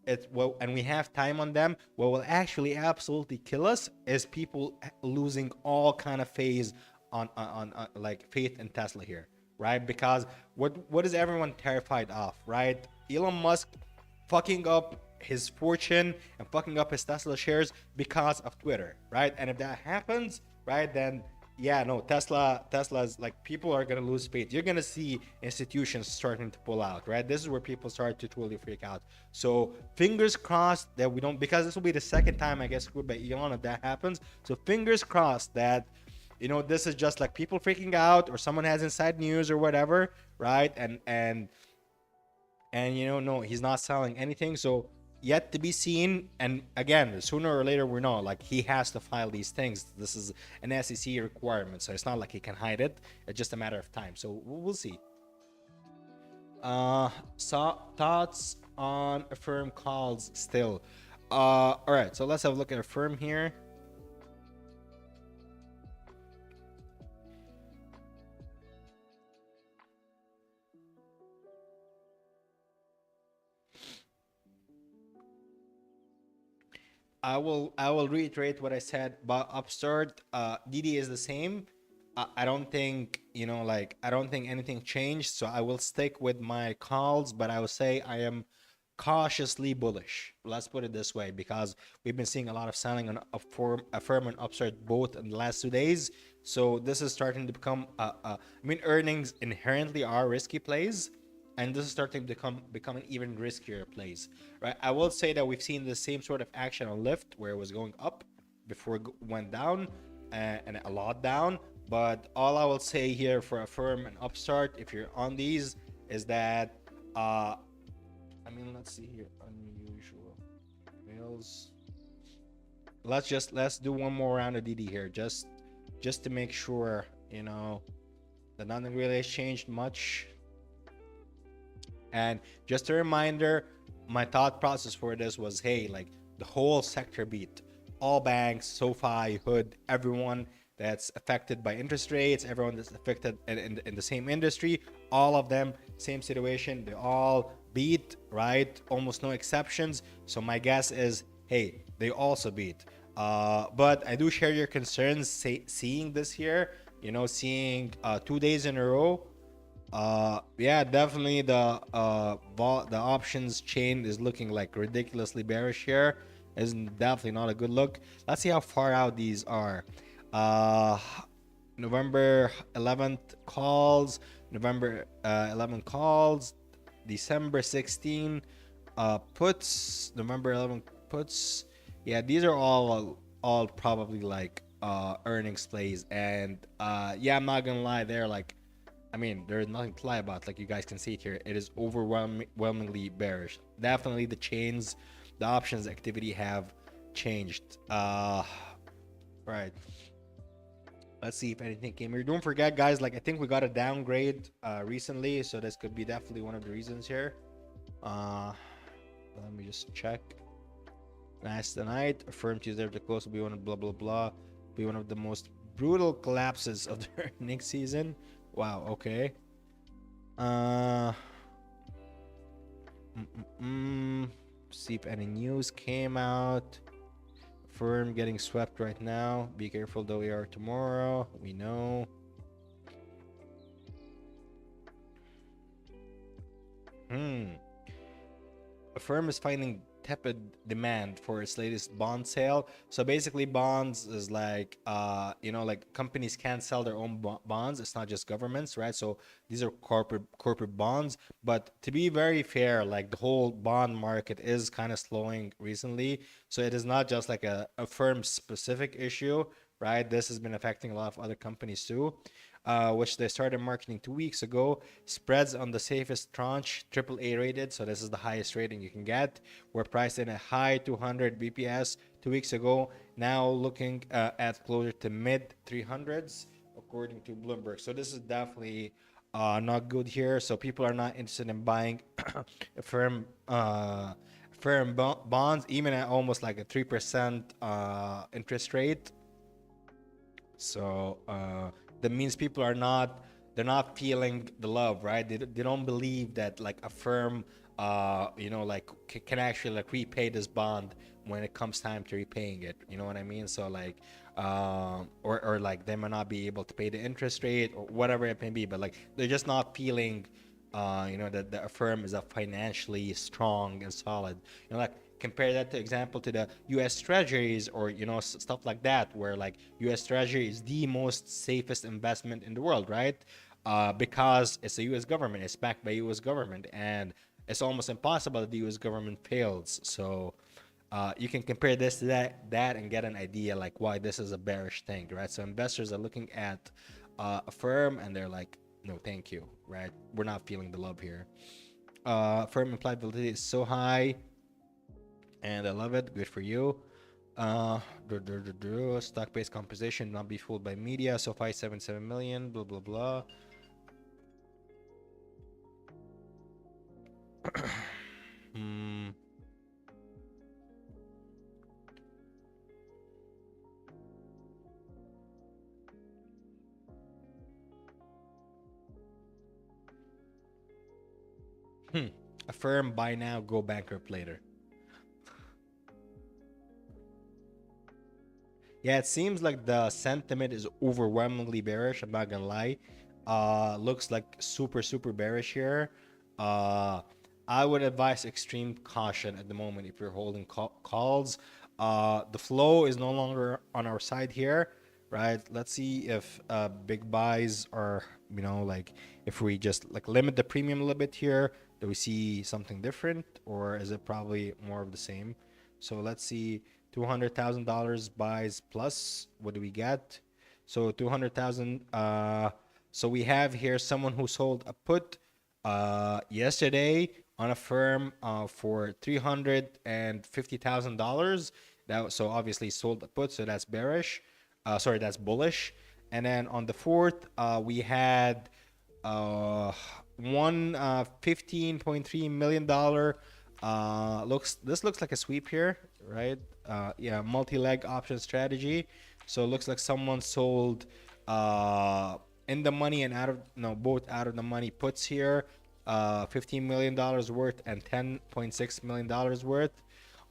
And we have time on them. What will actually absolutely kill us is people losing all kind of phase on like faith in Tesla here, right? Because what is everyone terrified of, right? Elon Musk fucking up his fortune and fucking up his Tesla shares because of Twitter, right? And if that happens, right, then yeah, no, Tesla's like, people are gonna lose faith. You're gonna see institutions starting to pull out, right? This is where people start to truly freak out. So fingers crossed that we don't, because this will be the second time I get screwed by Elon if that happens. So fingers crossed that this is just like people freaking out, or someone has inside news or whatever, right? And no, he's not selling anything. So yet to be seen. And again, sooner or later, we know like he has to file these things. This is an SEC requirement, so it's not like he can hide it. It's just a matter of time. So we'll see. So thoughts on Affirm calls still. All right, so let's have a look at Affirm here. I will reiterate what I said about Upstart. DD is the same. I don't think I don't think anything changed. So I will stick with my calls, but I will say I am cautiously bullish. Let's put it this way, because we've been seeing a lot of selling on Affirm and Upstart both in the last 2 days. So this is starting to become. I mean, earnings inherently are risky plays, and this is starting to become an even riskier place, right? I will say that we've seen the same sort of action on Lyft, where it was going up before it went down, and a lot down. But all I will say here for Affirm and Upstart, if you're on these, is that I mean, let's see here, unusual. levels. Let's do one more round of DD here, just to make sure, that nothing really has changed much. And just a reminder, my thought process for this was, hey, like the whole sector beat, all banks, SoFi, Hood, everyone that's affected by interest rates, everyone that's affected in the same industry, all of them, same situation, they all beat, right? Almost no exceptions. So my guess is, hey, they also beat. But I do share your concerns, seeing this here, seeing 2 days in a row. Yeah, definitely the options chain is looking like ridiculously bearish here. Is definitely not a good look. Let's see how far out these are. Uh, November 11th calls, November 11th calls, December 16 puts, November 11th puts. Yeah, these are all probably like earnings plays, and yeah, I'm not gonna lie, they're like, I mean, there's nothing to lie about. Like you guys can see it here, it is overwhelmingly bearish. Definitely the chains, the options activity have changed. Right. Let's see if anything came here. Don't forget, guys. Like I think we got a downgrade recently, so this could be definitely one of the reasons here. Let me just check. Last night, Affirm Tuesday after close will be one of blah blah blah. Be one of the most brutal collapses of the earnings season. Wow, okay. See if any news came out. Firm getting swept right now. Be careful though, we are tomorrow. We know. A firm is finding tepid demand for its latest bond sale. So basically, bonds is like, like companies can't sell their own bonds. It's not just governments, right? So these are corporate bonds. But to be very fair, like the whole bond market is kind of slowing recently. So it is not just like a firm specific issue, right? This has been affecting a lot of other companies too. Which they started marketing 2 weeks ago. Spreads on the safest tranche, AAA rated, so this is the highest rating you can get, were priced in a high 200 BPS 2 weeks ago. Now looking at closer to mid 300s, according to Bloomberg. So this is definitely not good here. So people are not interested in buying firm bonds, even at almost like a 3% interest rate. So that means people are not, they're not feeling the love, right? They don't believe that like a firm like can actually like repay this bond when it comes time to repaying it. You know what I mean? So like or like they might not be able to pay the interest rate or whatever it may be, but like they're just not feeling that the firm is a financially strong and solid. Like compare that to example to the US treasuries or stuff like that, where like US treasury is the most safest investment in the world, right? Because it's the US government, it's backed by US government, and it's almost impossible that the US government fails. So you can compare this to that and get an idea like why this is a bearish thing, right? So investors are looking at a firm and they're like, no thank you, right? We're not feeling the love here. Firm implied volatility is so high, and I love it. Good for you. Stock-based compensation, not be fooled by media. So 577 million, blah blah blah. A firm buy now, go bankrupt later. Yeah, it seems like the sentiment is overwhelmingly bearish. I'm not gonna lie. Looks like super bearish here. I would advise extreme caution at the moment if you're holding calls. The flow is no longer on our side here, right? Let's see if big buys are, like if we just like limit the premium a little bit here, do we see something different, or is it probably more of the same? So let's see. $200,000 buys plus. What do we get? So 200,000. So we have here someone who sold a put yesterday on a firm for $350,000. That so obviously sold the put, so that's bearish. Sorry, that's bullish. And then on the fourth, we had one $15.3 million. Looks like a sweep here, right? Yeah, multi-leg option strategy. So it looks like someone sold in the money and out of no both out of the money puts here, $15 million worth and $10.6 million worth.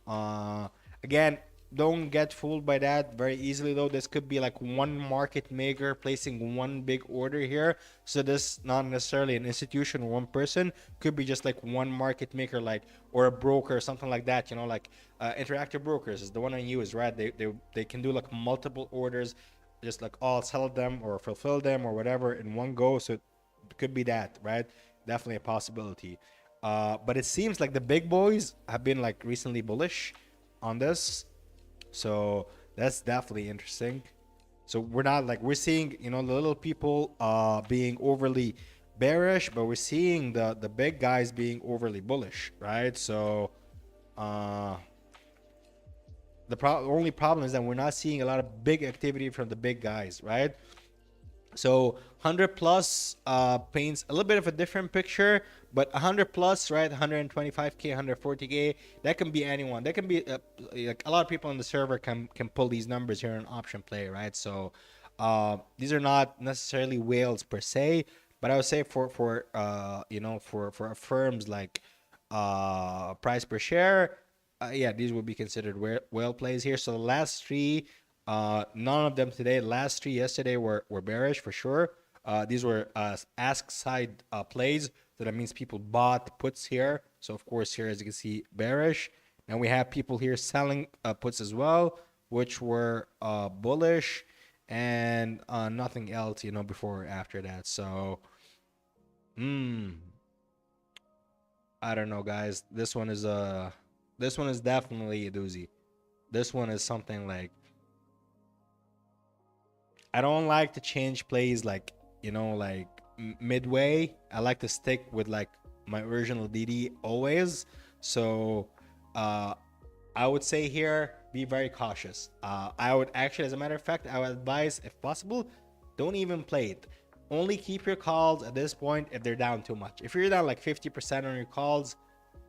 Uh, Again, don't get fooled by that very easily though. This could be like one market maker placing one big order here. So this not necessarily an institution or one person. Could be just like one market maker, like or a broker or something like that. You know, like Interactive Brokers is the one I use, right? They can do like multiple orders, just like all sell them or fulfill them or whatever in one go. So it could be that, right? Definitely a possibility. But it seems like the big boys have been like recently bullish on this, so that's definitely interesting. So we're not like we're seeing, you know, the little people being overly bearish, but we're seeing the big guys being overly bullish, right? So uh only problem is that we're not seeing a lot of big activity from the big guys, right? So 100 plus paints a little bit of a different picture, but 100 plus, right? 125k, 140k, that can be anyone. That can be like a lot of people on the server can pull these numbers here in option play, right? So these are not necessarily whales per se, but I would say for you know, for firms like price per share, yeah, these would be considered whale plays here. So the last three, none of them today. Last three yesterday were bearish for sure. These were ask side plays. So that means people bought puts here. So of course here, as you can see, bearish. And we have people here selling puts as well, which were bullish, and nothing else, you know, before or after that. So, I don't know, guys. This one is definitely a doozy. This one is something like I don't like to change plays like, you know, like midway. I like to stick with like my original DD always. So uh I would say here, be very cautious. I would actually, as a matter of fact, I would advise, if possible, don't even play it. Only keep your calls at this point if they're down too much. If you're down like 50% on your calls,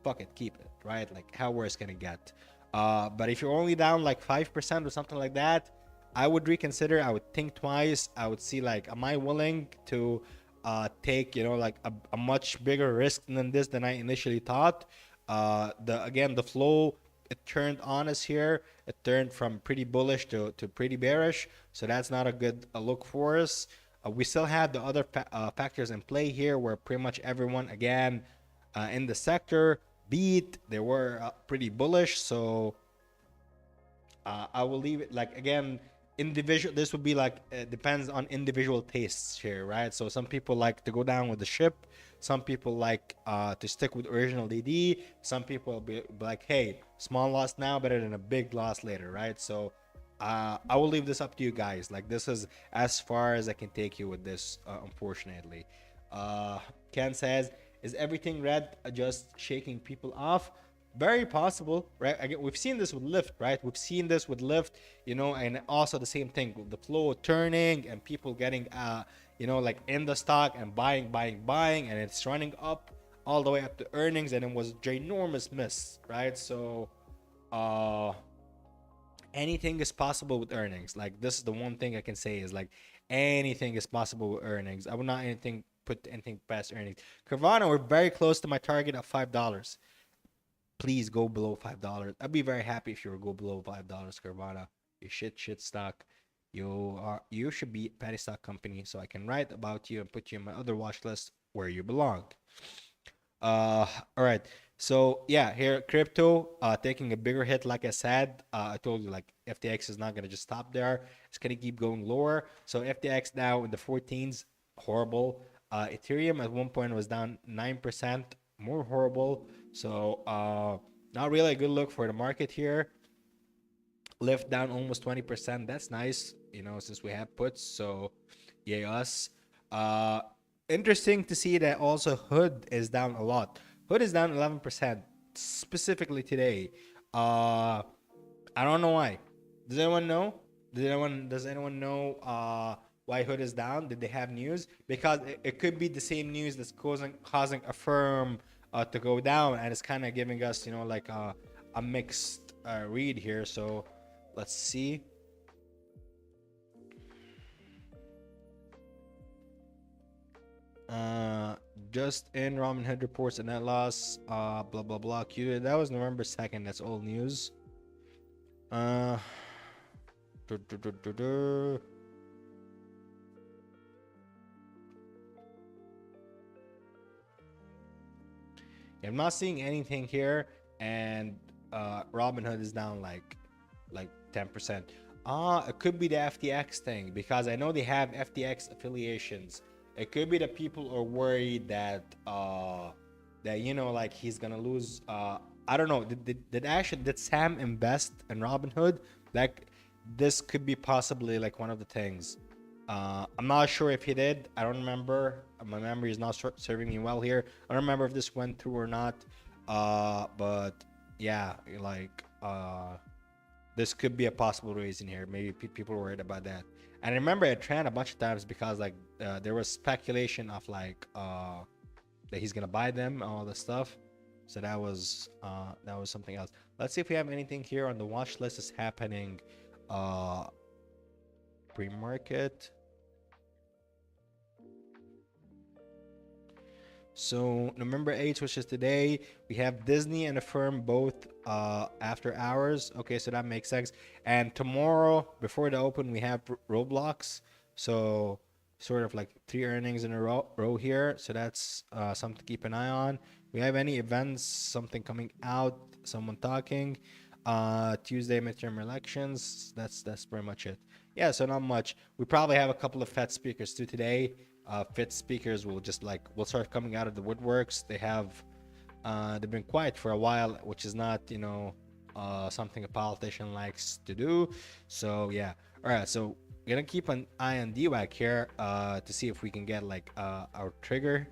fuck it, keep it, right? Like, how worse can it get? But if you're only down like 5% or something like that, I would reconsider. I would think twice. I would see like, am I willing to take, you know, like a much bigger risk than this than I initially thought? The flow, it turned on us here. It turned from pretty bullish to pretty bearish. So that's not a good look for us. We still have the other factors in play here, where pretty much everyone again in the sector beat. They were pretty bullish. So I will leave it like again individual. This would be like depends on individual tastes here, right? So some people like to go down with the ship. Some people like to stick with original DD. Some people will be like, hey, small loss now better than a big loss later, right? So I will leave this up to you guys. Like, this is as far as I can take you with this, unfortunately. Uh, Ken says, is everything red just shaking people off? Very possible, right? Again, we've seen this with Lyft, right? We've seen this with Lyft, you know, and also the same thing with the flow turning and people getting, you know, like in the stock and buying, and it's running up all the way up to earnings, and it was ginormous miss, right? So, uh, anything is possible with earnings. Like, this is the one thing I can say is like anything is possible with earnings. I would not anything put anything past earnings. Carvana, we're very close to my target of $5. Please go below $5. I'd be very happy if you were go below $5, Carvana. You shit stock. You should be penny stock company, so I can write about you and put you in my other watch list where you belong. All right. So yeah, here crypto taking a bigger hit. Like I said, I told you, like, FTX is not gonna just stop there. It's gonna keep going lower. So FTX now in the 14s, horrible. Ethereum at one point was down 9%, more horrible. So not really a good look for the market here. Lyft down almost 20%. That's nice, you know, since we have puts. So yay us. Uh, Interesting to see that also Hood is down a lot. Hood is down 11% specifically today. Uh, I don't know why. Does anyone know? Does anyone know why Hood is down? Did they have news? Because it could be the same news that's causing a firm to go down, and it's kind of giving us, like a mixed read here. So let's see. Uh, just in Robinhood reports a net loss. Blah blah blah. Q. That was November 2nd. That's old news. Uh. du- du- du- du- du. I'm not seeing anything here, and Robinhood is down like 10%. It could be the FTX thing because I know they have FTX affiliations. It could be that people are worried that like he's gonna lose. I don't know. Did Sam invest in Robinhood? Like this could be possibly like one of the things. I'm not sure if he did. I don't remember. My memory is not serving me well here. I don't remember if this went through or not. But yeah, like this could be a possible reason here. Maybe people were worried about that. And I remember it ran a bunch of times because like there was speculation of like that he's gonna buy them, all the stuff. So that was something else. Let's see if we have anything here on the watch list that's happening. Uh, Pre-market. So November 8th, which is today, we have Disney and Affirm both after hours. Okay, so that makes sense. And tomorrow, before the open, we have Roblox. So sort of like three earnings in a row here. So that's something to keep an eye on. We have any events, something coming out, someone talking. Tuesday midterm elections. That's pretty much it. Yeah, so not much. We probably have a couple of Fed speakers too today. Fit speakers will start coming out of the woodworks. They've been quiet for a while, which is not something a politician likes to do. So yeah, all right. So we're gonna keep an eye on DWAC here to see if we can get like our trigger.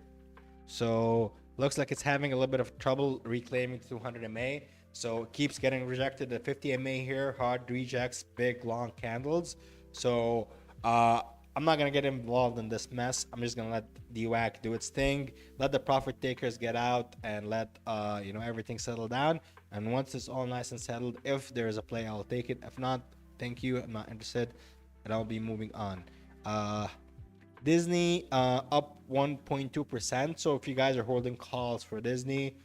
So looks like it's having a little bit of trouble reclaiming 200 MA. So it keeps getting rejected. The 50 MA here, hard rejects, big long candles. So I'm not gonna get involved in this mess. I'm just gonna let DWAC do its thing, let the profit takers get out, and let everything settle down. And once it's all nice and settled, if there is a play, I'll take it. If not, thank you. I'm not interested, and I'll be moving on. Disney up 1.2%. So if you guys are holding calls for Disney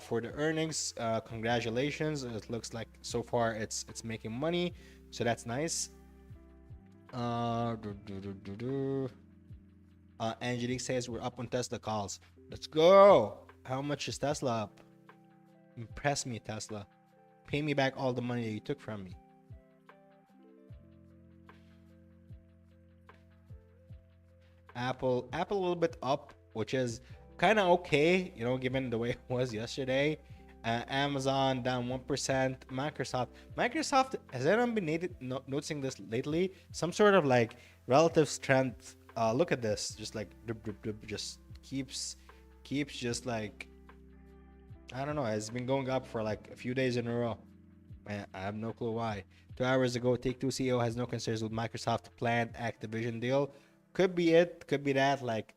for the earnings, congratulations. It looks like so far it's making money, so that's nice. Uh, do, do, do, do, do. Angelique says we're up on Tesla calls. Let's go. How much is Tesla up? Impress me, Tesla. Pay me back all the money that you took from me. Apple a little bit up, which is kind of okay, given the way it was yesterday. Amazon down 1%. Microsoft, has anyone been noticing this lately? Some sort of like relative strength. Look at this, just like just keeps just like, I don't know. It's been going up for like a few days in a row. Man, I have no clue why. 2 hours ago, Take-Two CEO has no concerns with Microsoft planned Activision deal. Could be it. Could be that. Like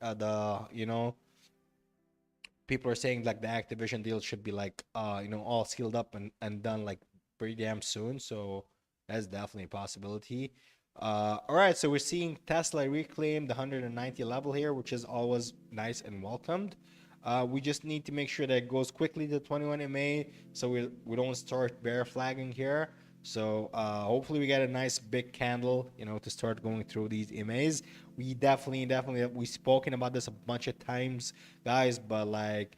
people are saying like the Activision deal should be like all sealed up and done like pretty damn soon. So that's definitely a possibility. All right, so we're seeing Tesla reclaim the 190 level here, which is always nice and welcomed. We just need to make sure that it goes quickly to 21 MA, so we don't start bear flagging here. So hopefully we get a nice big candle, to start going through these MAs. We definitely we've spoken about this a bunch of times, guys. But like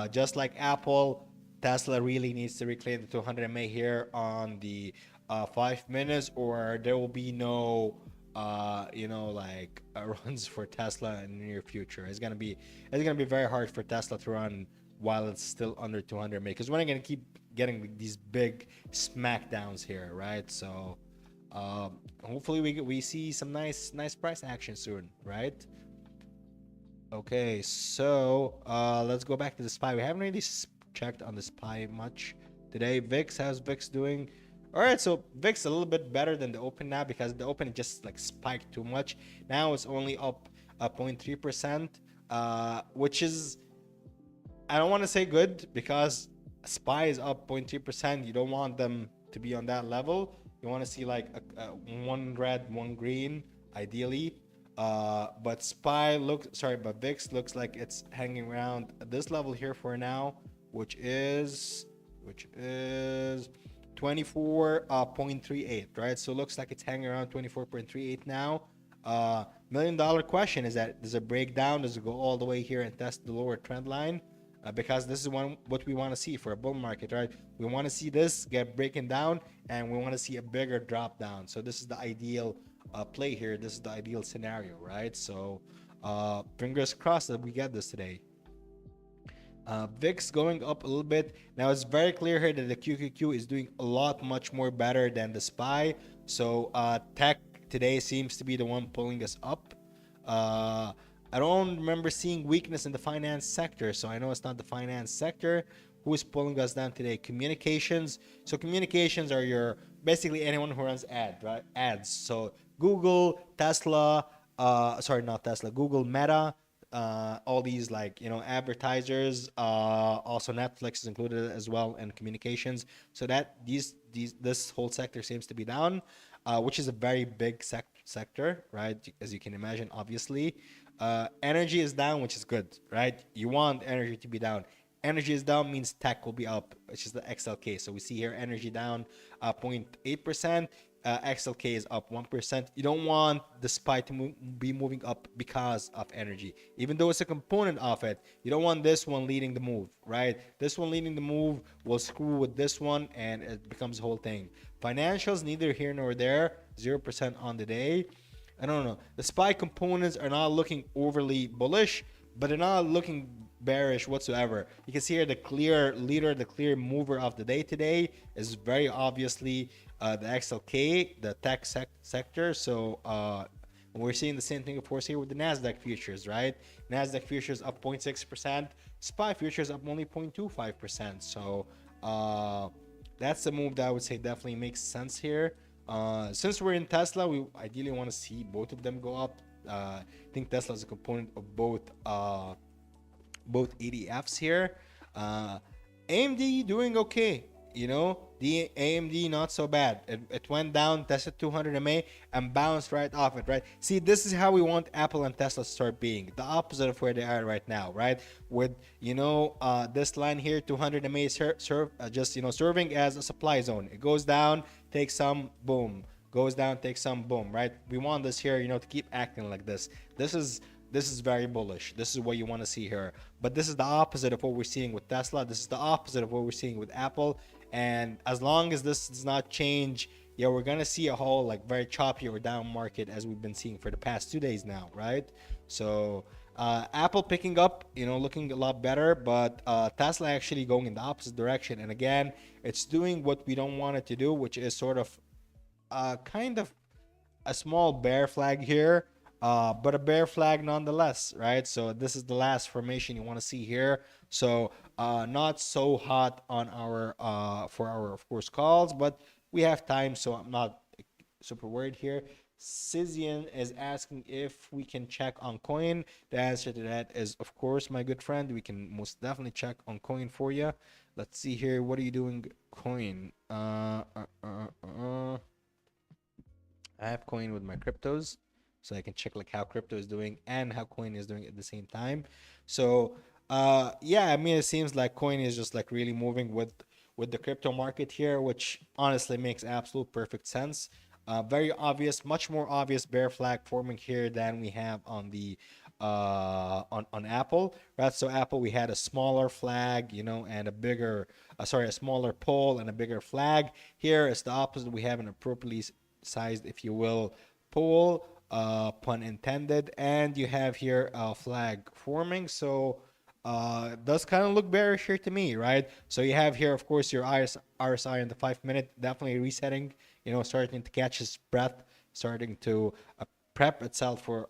just like Apple, Tesla really needs to reclaim the 200 MA here on the 5 minutes, or there will be no runs for Tesla in the near future. It's gonna be very hard for Tesla to run while it's still under 200 MA, because we're not gonna keep getting these big smackdowns here, right? So hopefully we see some nice price action soon, right? Okay, so let's go back to the SPY. We haven't really checked on the SPY much today. VIX, how's VIX doing? All right, so VIX a little bit better than the open now because the open just like spiked too much. Now it's only up 0.3%, which is, I don't want to say good because SPY is up 0.3%. You don't want them to be on that level. You want to see like one red, one green, ideally. But but VIX looks like it's hanging around this level here for now, which is 24.38, right? So it looks like it's hanging around 24.38 now. $1 million question is that, does it break down? Does it go all the way here and test the lower trend line? Because this is what we want to see for a bull market, right? We want to see this get breaking down, and we want to see a bigger drop down. So this is the ideal play here. This is the ideal scenario, right? So fingers crossed that we get this today. VIX going up a little bit. Now it's very clear here that the QQQ is doing a lot much more better than the SPY. So tech today seems to be the one pulling us up. I don't remember seeing weakness in the finance sector, so I know it's not the finance sector. Who is pulling us down today? Communications. So communications are your basically anyone who runs right? Ads. So Google, Tesla, sorry, not Tesla, Google, Meta, all these like advertisers. Also Netflix is included as well in communications. So that this whole sector seems to be down, which is a very big sector, right? As you can imagine, obviously. Energy is down, which is good, right? You want energy to be down. Energy is down means tech will be up, which is the XLK. So we see here energy down 0.8%. XLK is up 1%. You don't want the SPY to be moving up because of energy, even though it's a component of it. You don't want this one leading the move, right? This one leading the move will screw with this one, and it becomes a whole thing. Financials, neither here nor there. 0% on the day. I don't know. The SPY components are not looking overly bullish, but they're not looking bearish whatsoever. You can see here the clear leader, the clear mover of the day today is very obviously the XLK, the tech sector. So we're seeing the same thing, of course, here with the Nasdaq futures, right? Nasdaq futures up 0.6%, SPY futures up only 0.25%. So that's the move that I would say definitely makes sense here. Since we're in Tesla, we ideally want to see both of them go up. I think Tesla is a component of both ETFs here. AMD doing okay. The AMD not so bad. It went down, tested 200 MA, and bounced right off it, right? See, this is how we want Apple and Tesla to start being. The opposite of where they are right now, right? With, this line here, 200 MA serving as a supply zone. It goes down, takes some, boom. Goes down, takes some, boom, right? We want this here, to keep acting like this. This is very bullish. This is what you want to see here. But this is the opposite of what we're seeing with Tesla. This is the opposite of what we're seeing with Apple. And as long as this does not change, yeah, we're gonna see a whole like very choppy or down market as we've been seeing for the past 2 days now, right? So Apple picking up, looking a lot better, but Tesla actually going in the opposite direction. And again, it's doing what we don't want it to do, which is sort of kind of a small bear flag here, but a bear flag nonetheless, right? So this is the last formation you want to see here. So not so hot on our for our of course calls, but we have time, so I'm not super worried here. Sizian is asking if we can check on coin. The answer to that is of course, my good friend. We can most definitely check on coin for you. Let's see here. What are you doing, coin? I have coin with my cryptos, so I can check like how crypto is doing and how coin is doing at the same time. So yeah, I mean it seems like coin is just like really moving with the crypto market here, which honestly makes absolute perfect sense. Very obvious, much more obvious bear flag forming here than we have on the on Apple, right? So Apple, we had a smaller flag, and a bigger, a smaller pole and a bigger flag. Here it's the opposite. We have an appropriately sized, if you will, pole, pun intended, and you have here a flag forming. So does kind of look bearish here to me, right? So you have here, of course, your RSI in the 5 minute, definitely resetting, starting to catch its breath, starting to prep itself for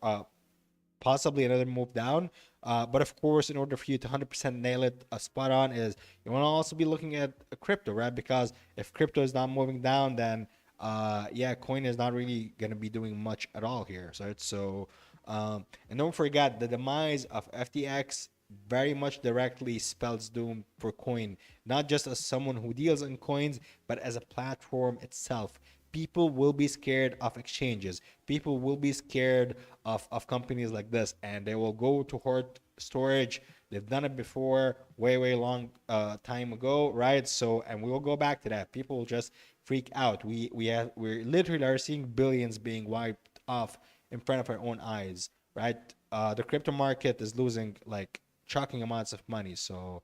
possibly another move down. But of course, in order for you to 100% nail it spot on, is you want to also be looking at crypto, right? Because if crypto is not moving down, then yeah, coin is not really going to be doing much at all here. So and don't forget the demise of FTX very much directly spells doom for coin, not just as someone who deals in coins, but as a platform itself. People will be scared of exchanges. People will be scared of companies like this, and they will go to hard storage. They've done it before, way long time ago, right? So, and we will go back to that. People will just freak out. We literally are seeing billions being wiped off in front of our own eyes, right? The crypto market is losing like shocking amounts of money, so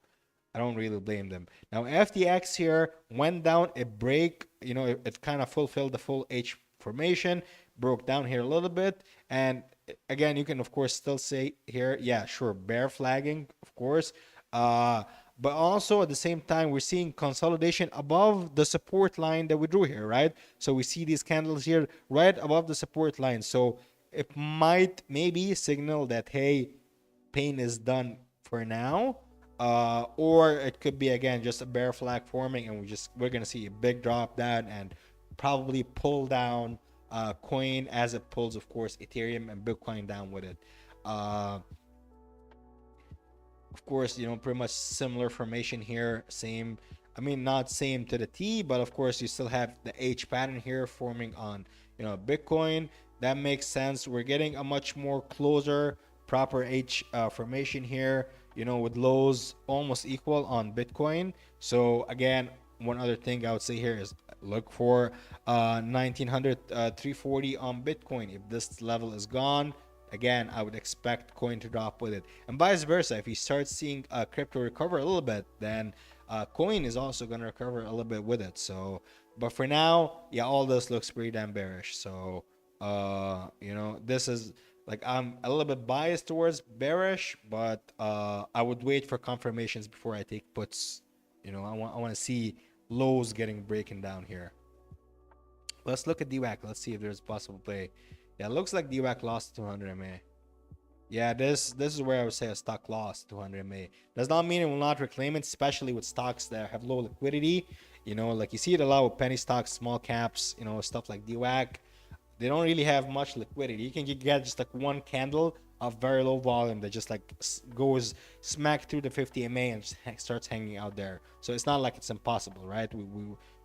I don't really blame them. Now FTX here went down a break, it kind of fulfilled the full H formation, broke down here a little bit, and again you can of course still say here, yeah, sure, bear flagging, of course. But also at the same time we're seeing consolidation above the support line that we drew here, right? So we see these candles here right above the support line. So it might maybe signal that, hey, pain is done for now, or it could be again just a bear flag forming, and we're gonna see a big drop down and probably pull down coin as it pulls, of course, Ethereum and Bitcoin down with it. Of course, pretty much similar formation here, same. I mean, not same to the T, but of course you still have the H pattern here forming on Bitcoin. That makes sense. We're getting a much more closer proper H formation here, with lows almost equal on Bitcoin. So again, one other thing I would say here is look for 1900 340 on Bitcoin. If this level is gone, again, I would expect coin to drop with it, and vice versa. If you start seeing crypto recover a little bit, then coin is also going to recover a little bit with it. So, but for now, yeah, all this looks pretty damn bearish. So this is like, I'm a little bit biased towards bearish, but I would wait for confirmations before I take puts. I want to see lows getting breaking down here. Let's look at DWAC. Let's see if there's possible play. Yeah, it looks like DWAC lost 200 MA. Yeah, this is where I would say a stock lost 200 MA. Does not mean it will not reclaim it, especially with stocks that have low liquidity. Like you see it a lot with penny stocks, small caps, stuff like DWAC. They don't really have much liquidity. You can get just like one candle of very low volume that just like goes smack through the 50 MA and just starts hanging out there. So it's not like it's impossible, right?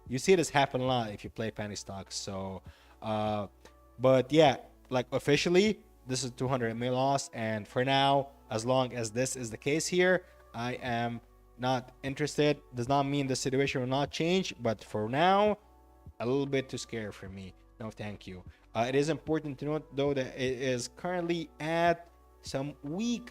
You see this happen a lot if you play penny stocks. So, but yeah, like officially, this is 200 MA loss, and for now, as long as this is the case here, I am not interested. Does not mean the situation will not change, but for now, a little bit too scary for me. No, thank you. It is important to note, though, that it is currently at some weak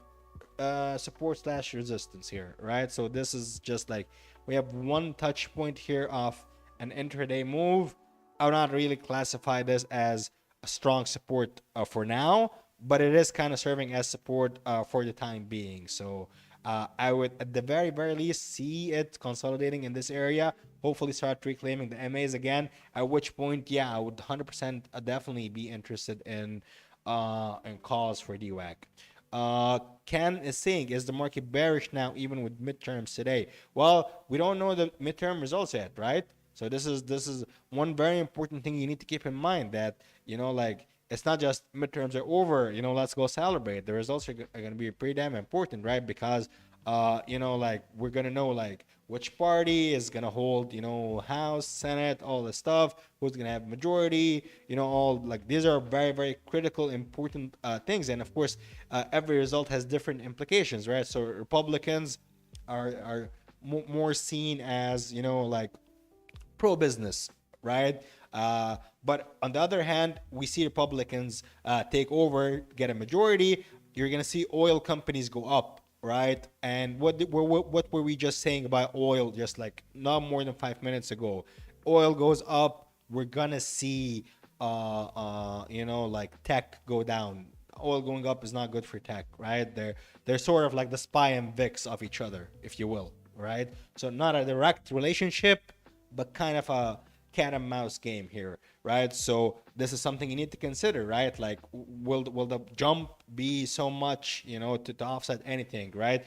support / resistance here, right? So this is just like we have one touch point here of an intraday move. I would not really classify this as a strong support for now, but it is kind of serving as support for the time being. So I would, at the very least, see it consolidating in this area. Hopefully, start reclaiming the MAs again. At which point, yeah, I would 100% definitely be interested in calls for DWAC. Ken is saying, is the market bearish now, even with midterms today? Well, we don't know the midterm results yet, right? So this is one very important thing you need to keep in mind, that like, it's not just midterms are over, let's go celebrate. The results are going to be pretty damn important, right? Because like, we're going to know like which party is going to hold, House, Senate, all this stuff, who's going to have majority, all like, these are very critical, important things. And of course, every result has different implications, right? So Republicans are more seen as, like, pro-business, right? But on the other hand, we see Republicans take over, get a majority. You're gonna see oil companies go up, right? And what were we just saying about oil just like not more than 5 minutes ago? Oil goes up, we're gonna see like tech go down. Oil going up is not good for tech, right? They're sort of like the SPY and VIX of each other, if you will, right? So not a direct relationship, but kind of a cat and mouse game here, right? So this is something you need to consider, right? Like, will the jump be so much, to offset anything, right?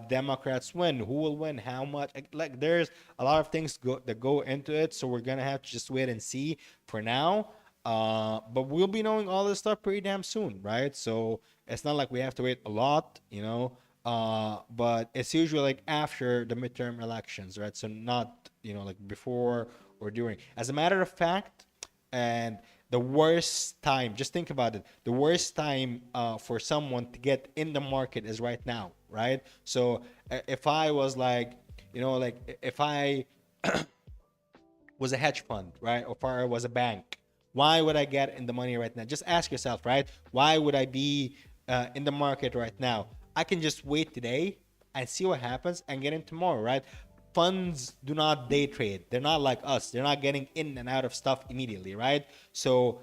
Democrats win. Who will win? How much? Like, there's a lot of things that go into it. So we're gonna have to just wait and see for now. But we'll be knowing all this stuff pretty damn soon, right? So it's not like we have to wait a lot, but it's usually like after the midterm elections, right? So not, like before or during. As a matter of fact, and the worst time, just think about it, the worst time for someone to get in the market is right now, right? So if I was like, like if I was a hedge fund, right? Or if I was a bank, why would I get in the money right now? Just ask yourself, right? Why would I be in the market right now? I can just wait today and see what happens and get in tomorrow, right? Funds do not day trade. They're not like us. They're not getting in and out of stuff immediately, right? So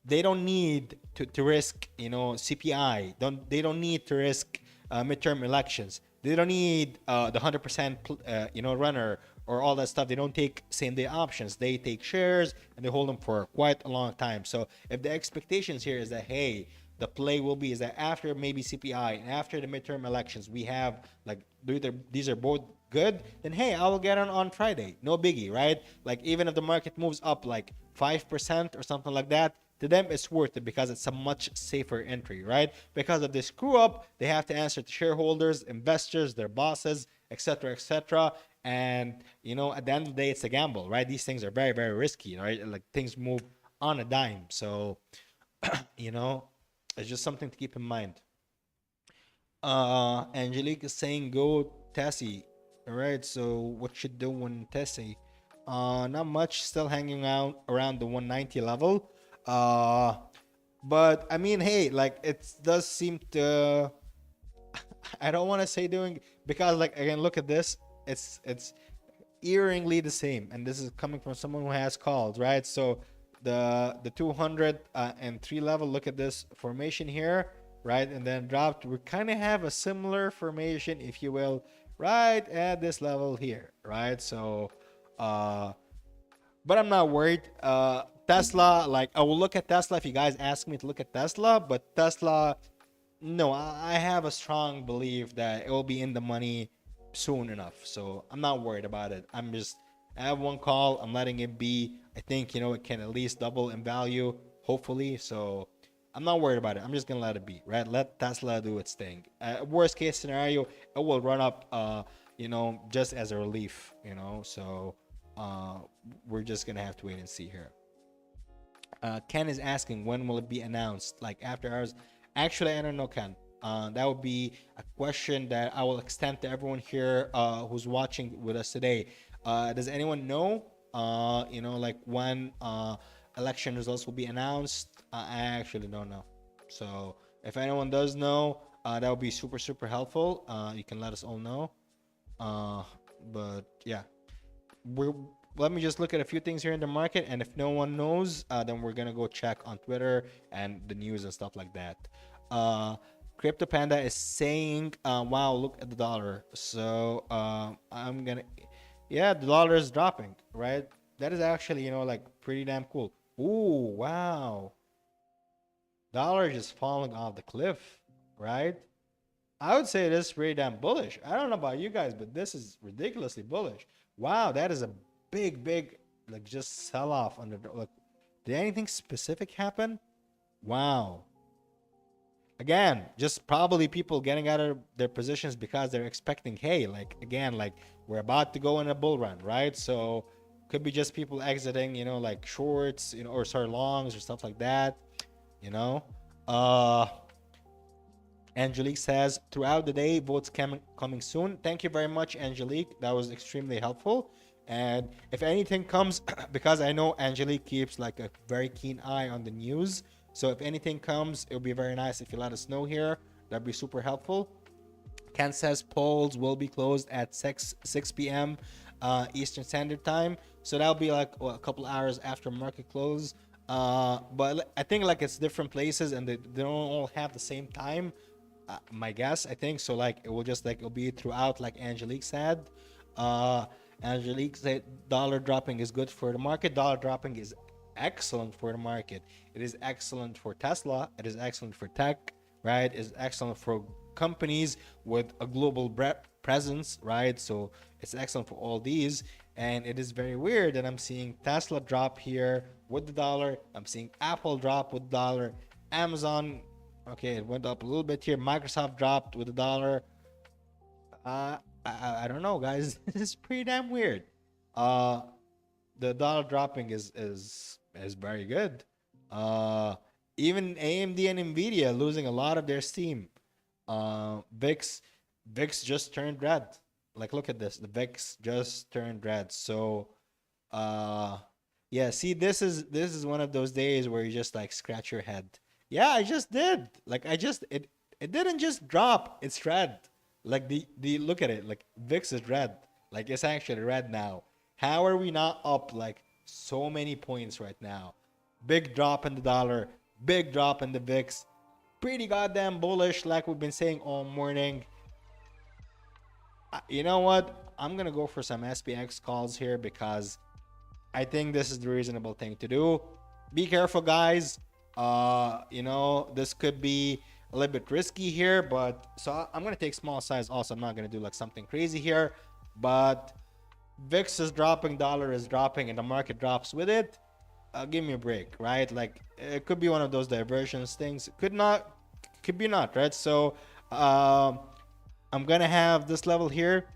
they don't need to risk, CPI. They don't need to risk midterm elections. They don't need the 100% runner or all that stuff. They don't take same day options. They take shares and they hold them for quite a long time. So if the expectations here is that, hey, the play will be is that after maybe CPI and after the midterm elections, we have like these are both good, then hey, I will get on Friday. No biggie, right? Like even if the market moves up like 5% or something like that, to them it's worth it because it's a much safer entry, right? Because if they screw up, they have to answer to shareholders, investors, their bosses, etc., etc. And at the end of the day, it's a gamble, right? These things are very, very risky, right? Like things move on a dime. So, you know, it's just something to keep in mind. Angelique is saying go Tessie. All right, so what you doing, Tessie? Not much. Still hanging out around the 190 level. Uh, but I mean, hey, like it does seem to. I don't want to say doing because like again, look at this. It's eeringly the same, and this is coming from someone who has called, right? So the 200 and 3 level, look at this formation here, right? And then dropped. We kind of have a similar formation, if you will, right at this level here, right? So uh but I'm not worried. Tesla, like I will look at Tesla if you guys ask me to look at Tesla, but Tesla, no, I have a strong belief that it will be in the money soon enough. So I'm not worried about it. I have one call. I'm letting it be. I think it can at least double in value, hopefully. So I'm not worried about it. I'm just gonna let it be, right? Let Tesla do its thing. Worst case scenario, it will run up, just as a relief. So uh, we're just gonna have to wait and see here. Ken is asking when will it be announced? Like after hours? Actually, I don't know, Ken. That would be a question that I will extend to everyone here who's watching with us today. Does anyone know? Like when election results will be announced? I actually don't know. So if anyone does know, that would be super super helpful. You can let us all know. Uh, but yeah, we're let me just look at a few things here in the market, and if no one knows, then we're gonna go check on Twitter and the news and stuff like that. uh Crypto Panda is saying, wow, look at the dollar. So I'm gonna, yeah, the dollar is dropping, right? That is actually, like pretty damn cool. Ooh, wow, dollar just falling off the cliff, right? I would say it is pretty damn bullish. I don't know about you guys, but this is ridiculously bullish. Wow, that is a big, big, like just sell off under. Like, did anything specific happen? Wow. Again, just probably people getting out of their positions because they're expecting, hey, like again, like we're about to go in a bull run, right? So could be just people exiting, like shorts, or sorry, longs or stuff like that, you know. Uh Angelique says, throughout the day, votes coming soon. Thank you very much, Angelique. That was extremely helpful. And if anything comes, because I know Angelique keeps like a very keen eye on the news. So if anything comes, it would be very nice if you let us know here. That'd be super helpful. Ken says polls will be closed at 6 p.m. Eastern Standard Time. So that'll be like a couple hours after market close. But I think like it's different places and they don't all have the same time. My guess, I think so. Like it will just like it'll be throughout, like Angelique said. Uh, Angelique said dollar dropping is good for the market. Dollar dropping is excellent for the market. It is excellent for Tesla. It is excellent for tech, right? It's excellent for companies with a global presence, right? So it's excellent for all these. And it is very weird that I'm seeing Tesla drop here with the dollar. I'm seeing Apple drop with the dollar. Amazon, okay, it went up a little bit here. Microsoft dropped with the dollar. I don't know, guys. This is pretty damn weird. Uh, the dollar dropping is very good. Uh, Even AMD and Nvidia losing a lot of their steam. VIX just turned red. Like, look at this. The VIX just turned red. So, uh, yeah. See, this is one of those days where you just like scratch your head. Yeah, I just did. Like, it didn't just drop. It's red. Like the look at it. Like VIX is red. Like it's actually red now. How are we not up like so many points right now? Big drop in the dollar. Big drop in the VIX. Pretty goddamn bullish, like we've been saying all morning. You know what? I'm gonna go for some SPX calls here because I think this is the reasonable thing to do. Be careful, guys. This could be a little bit risky here, but so I'm gonna take small size. Also, I'm not gonna do like something crazy here, but VIX is dropping, dollar is dropping, and the market drops with it. Give me a break, right? Like it could be one of those diversions things. Could be not, right? So, I'm gonna have this level here,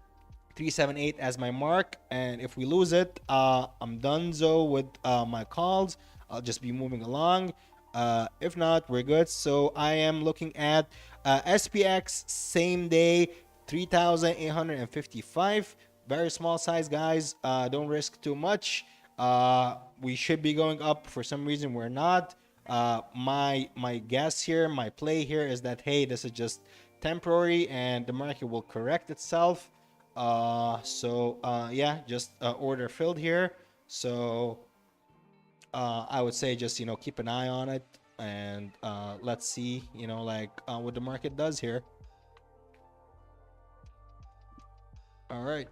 378 as my mark, and if we lose it, I'm done so with my calls. I'll just be moving along. If not, we're good. So I am looking at SPX same day 3,855. Very small size, guys. Don't risk too much. We should be going up. For some reason, we're not. My guess here, my play here is that hey, this is just temporary, and the market will correct itself. Yeah, just order filled here. So I would say just keep an eye on it, and let's see what the market does here. All right.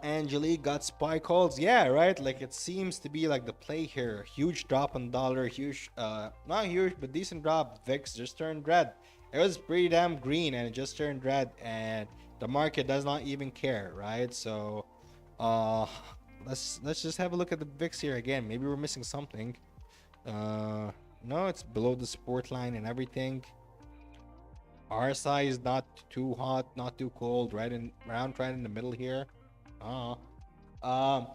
Angelique got spy calls. Yeah, right. Like it seems to be like the play here. Huge drop on dollar. Huge, not huge, but decent drop. VIX just turned red. It was pretty damn green, and it just turned red, and the market does not even care, right? So, uh, let's just have a look at the VIX here again. Maybe we're missing something. No, it's below the support line and everything. RSI is not too hot, not too cold, right in the middle here. Uh, um,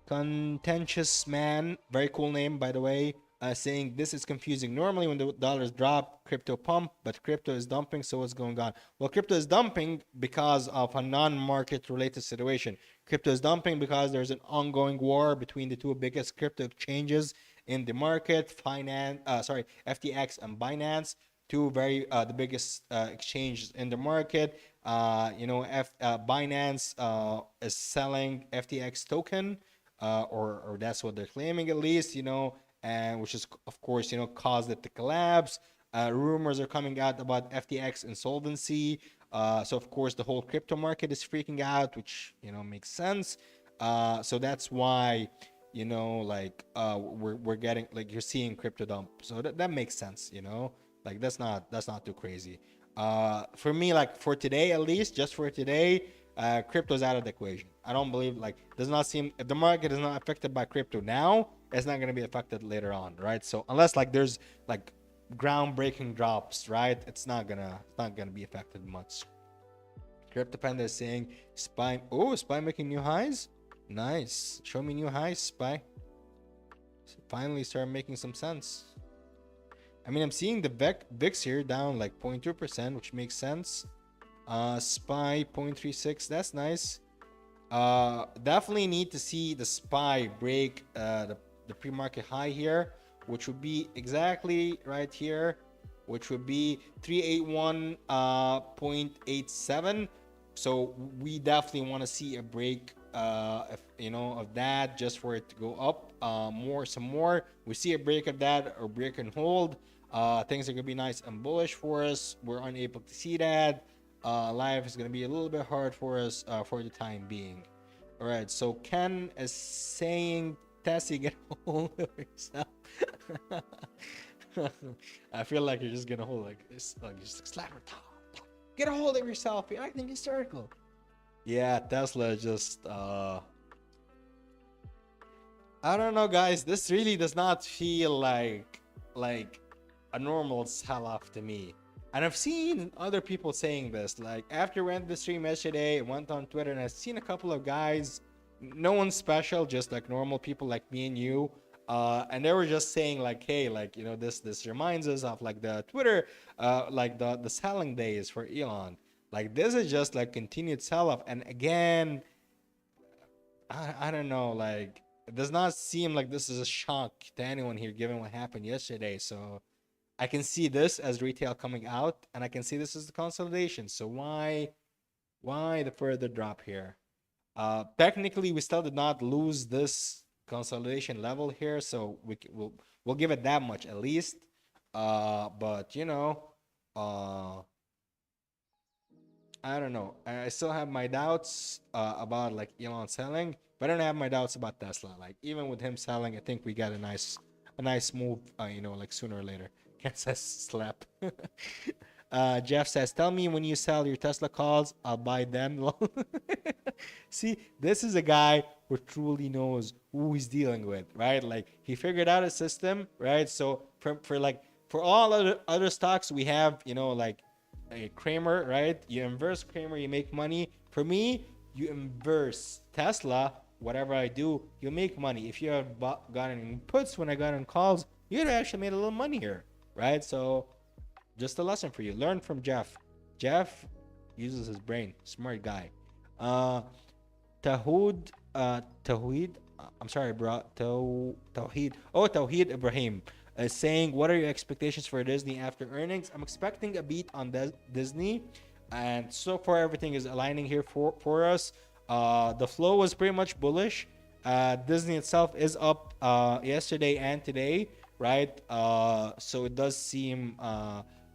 Contentious Man, very cool name by the way. Saying this is confusing. Normally, when the dollars drop, crypto pump, but crypto is dumping. So what's going on? Well, crypto is dumping because of a non-market related situation. Crypto is dumping because there's an ongoing war between the two biggest crypto exchanges in the market, FTX and Binance, two very the biggest exchanges in the market. Binance is selling FTX token, or that's what they're claiming at least, and which is of course caused it to collapse. Rumors are coming out about FTX insolvency. So of course the whole crypto market is freaking out, which makes sense. So that's why we're getting like you're seeing crypto dump. So that makes sense. Like that's not too crazy. For me, like for today at least, just for today, crypto's out of the equation. I don't believe does not seem if the market is not affected by crypto now, it's not gonna be affected later on, right? So unless there's groundbreaking drops, right? It's not gonna be affected much. Crypto Panda is saying Spy. Oh, Spy making new highs. Nice. Show me new highs, Spy. Finally start making some sense. I mean, I'm seeing the VIX here down like 0.2%, which makes sense. SPY 0.36, that's nice. Definitely need to see the SPY break the pre-market high here, which would be exactly right here, which would be 381.87. So we definitely want to see a break of that, just for it to go up some more. We see a break of that or break and hold. Things are gonna be nice and bullish for us. We're unable to see that. Life is gonna be a little bit hard for us for the time being. All right. So Ken is saying, Tessie, get a hold of yourself. I feel like you're just gonna hold like this, like just slap her. Get a hold of yourself. You're acting hysterical. Yeah, Tesla just I don't know, guys. This really does not feel like a normal sell-off to me. And I've seen other people saying this. Like after we ended the stream yesterday, I went on Twitter and I've seen a couple of guys, no one special, just like normal people like me and you. And they were just saying like, hey, like this reminds us of like the Twitter, like the selling days for Elon. Like this is just like continued sell-off. And again, I don't know, like it does not seem like this is a shock to anyone here given what happened yesterday. So I can see this as retail coming out and I can see this as the consolidation. So why the further drop here? Technically we still did not lose this consolidation level here, so we'll give it that much at least. But uh I don't know. I still have my doubts about like Elon selling, but I don't have my doubts about Tesla. Like even with him selling, I think we got a nice move. Like sooner or later. Ken says slap. Jeff says, "Tell me when you sell your Tesla calls, I'll buy them." See, this is a guy who truly knows who he's dealing with, right? Like he figured out a system, right? So for all other stocks we have, like a Kramer, right? You inverse Kramer, you make money. For me, you inverse Tesla. Whatever I do, you make money. If you have gotten puts when I got on calls, you'd actually made a little money here, right? So just a lesson for you. Learn from Jeff. Jeff uses his brain. Smart guy. Tahood, Tawheed. I'm sorry, bro. Tawheed. Oh, Tawheed Ibrahim is saying, what are your expectations for Disney after earnings? I'm expecting a beat on Disney, and so far everything is aligning here for us. The flow was pretty much bullish. Disney itself is up yesterday and today, right? So it does seem